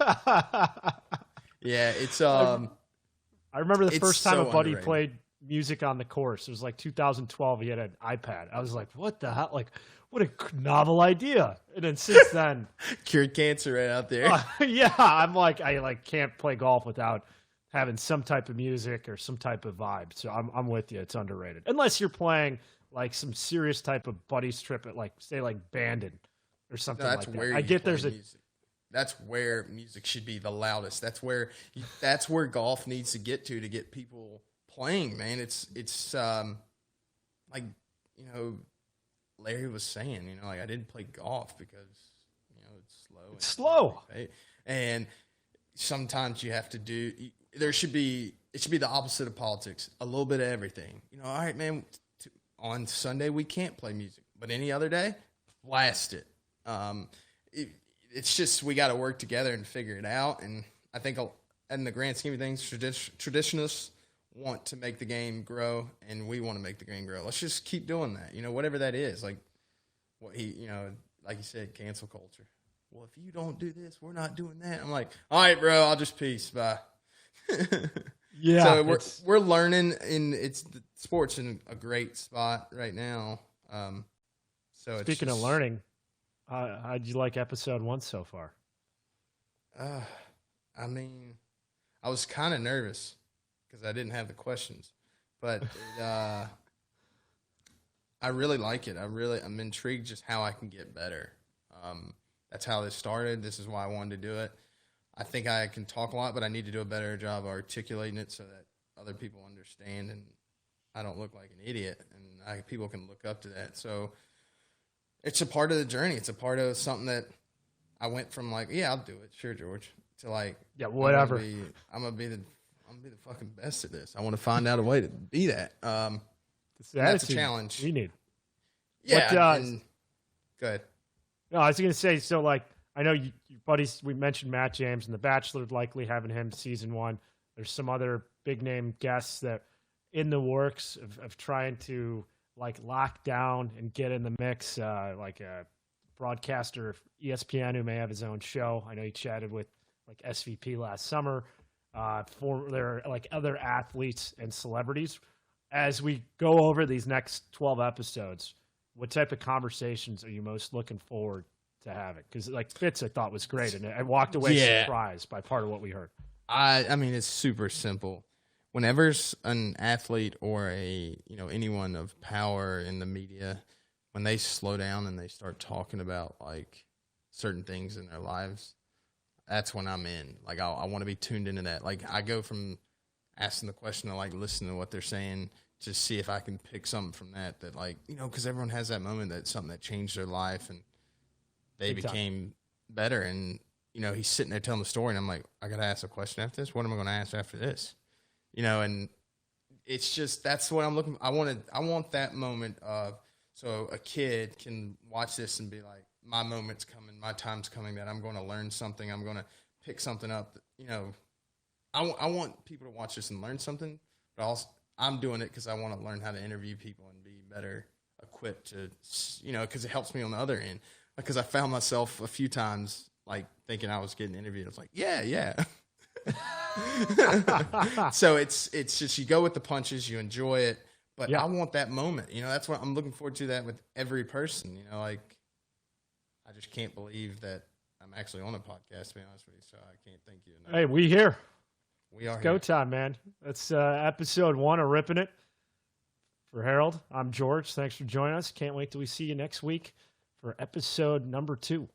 Speaker 2: Yeah, it's
Speaker 1: I remember the
Speaker 2: It's
Speaker 1: first time
Speaker 2: so
Speaker 1: a buddy
Speaker 2: underrated.
Speaker 1: played music on the course. It was like 2012. He had an iPad. I was like, what the hell? Like, what a novel idea. And then since then,
Speaker 2: cured cancer right out there.
Speaker 1: yeah, I'm like, I can't play golf without having some type of music or some type of vibe. So I'm with you. It's underrated. Unless you're playing like some serious type of buddies trip at like, say like Bandon or something
Speaker 2: That's
Speaker 1: like
Speaker 2: where
Speaker 1: that. I
Speaker 2: you
Speaker 1: get
Speaker 2: play
Speaker 1: there's
Speaker 2: music. That's where music should be the loudest. That's where golf needs to get people playing, man. It's like, you know, Larry was saying, you know, like I didn't play golf because, you know, it's slow.
Speaker 1: It's slow.
Speaker 2: And sometimes you have to do, it should be the opposite of politics. A little bit of everything. You know, all right, man, on Sunday we can't play music, but any other day, blast it. It's just we got to work together and figure it out. And I think in the grand scheme of things, traditionalists want to make the game grow, and we want to make the game grow. Let's just keep doing that. You know, whatever that is. Like what you know, like you said, cancel culture. Well, if you don't do this, we're not doing that. I'm like, all right, bro, I'll just peace. Bye.
Speaker 1: Yeah.
Speaker 2: So we're learning, and the sports in a great spot right now. So
Speaker 1: Speaking of learning, how'd you like episode 1 so far?
Speaker 2: I mean, I was kind of nervous because I didn't have the questions, but I really like it. I'm intrigued just how I can get better. That's how this started. This is why I wanted to do it. I think I can talk a lot, but I need to do a better job of articulating it so that other people understand and I don't look like an idiot, and people can look up to that. So it's a part of the journey. It's a part of something that I went from like, yeah, I'll do it, sure, George, to like,
Speaker 1: Yeah, whatever.
Speaker 2: I'm gonna be the fucking best at this. I want to find out a way to be that. That's a
Speaker 1: attitude
Speaker 2: challenge.
Speaker 1: you need.
Speaker 2: Yeah.
Speaker 1: What,
Speaker 2: Go ahead.
Speaker 1: No, I was going to say, so like, I know your buddies, we mentioned Matt James and The Bachelor, likely having him season 1. There's some other big name guests that in the works of trying to like lock down and get in the mix, like a broadcaster, ESPN, who may have his own show. I know he chatted with like SVP last summer. There are like other athletes and celebrities. As we go over these next 12 episodes, what type of conversations are you most looking forward to having? Because like Fitz, I thought was great, and I walked away surprised by part of what we heard.
Speaker 2: I mean, it's super simple. Whenever an athlete or anyone of power in the media, when they slow down and they start talking about like certain things in their lives, that's when I'm in. Like I want to be tuned into that. Like I go from asking the question to like listening to what they're saying, to see if I can pick something from that like, you know, because everyone has that moment that's something that changed their life and they became better. And, you know, he's sitting there telling the story and I'm like, I got to ask a question after this. What am I going to ask after this? You know, and it's just, that's what I'm looking for. I want that moment of, so a kid can watch this and be like, my moment's coming, my time's coming, that I'm going to learn something. I'm going to pick something up. You know, I want people to watch this and learn something, but I'm doing it because I want to learn how to interview people and be better equipped to, because it helps me on the other end. Because I found myself a few times like thinking I was getting interviewed. I was like, yeah. So it's just you go with the punches, you enjoy it. But I want that moment. That's what I'm looking forward to. That with every person. Like I just can't believe that I'm actually on a podcast. To be honest with you, so I can't thank you enough.
Speaker 1: Hey, we here.
Speaker 2: We are
Speaker 1: Go
Speaker 2: here.
Speaker 1: time, man. That's episode 1 of Rippin' It. For Harold, I'm George. Thanks for joining us. Can't wait till we see you next week for episode number 2.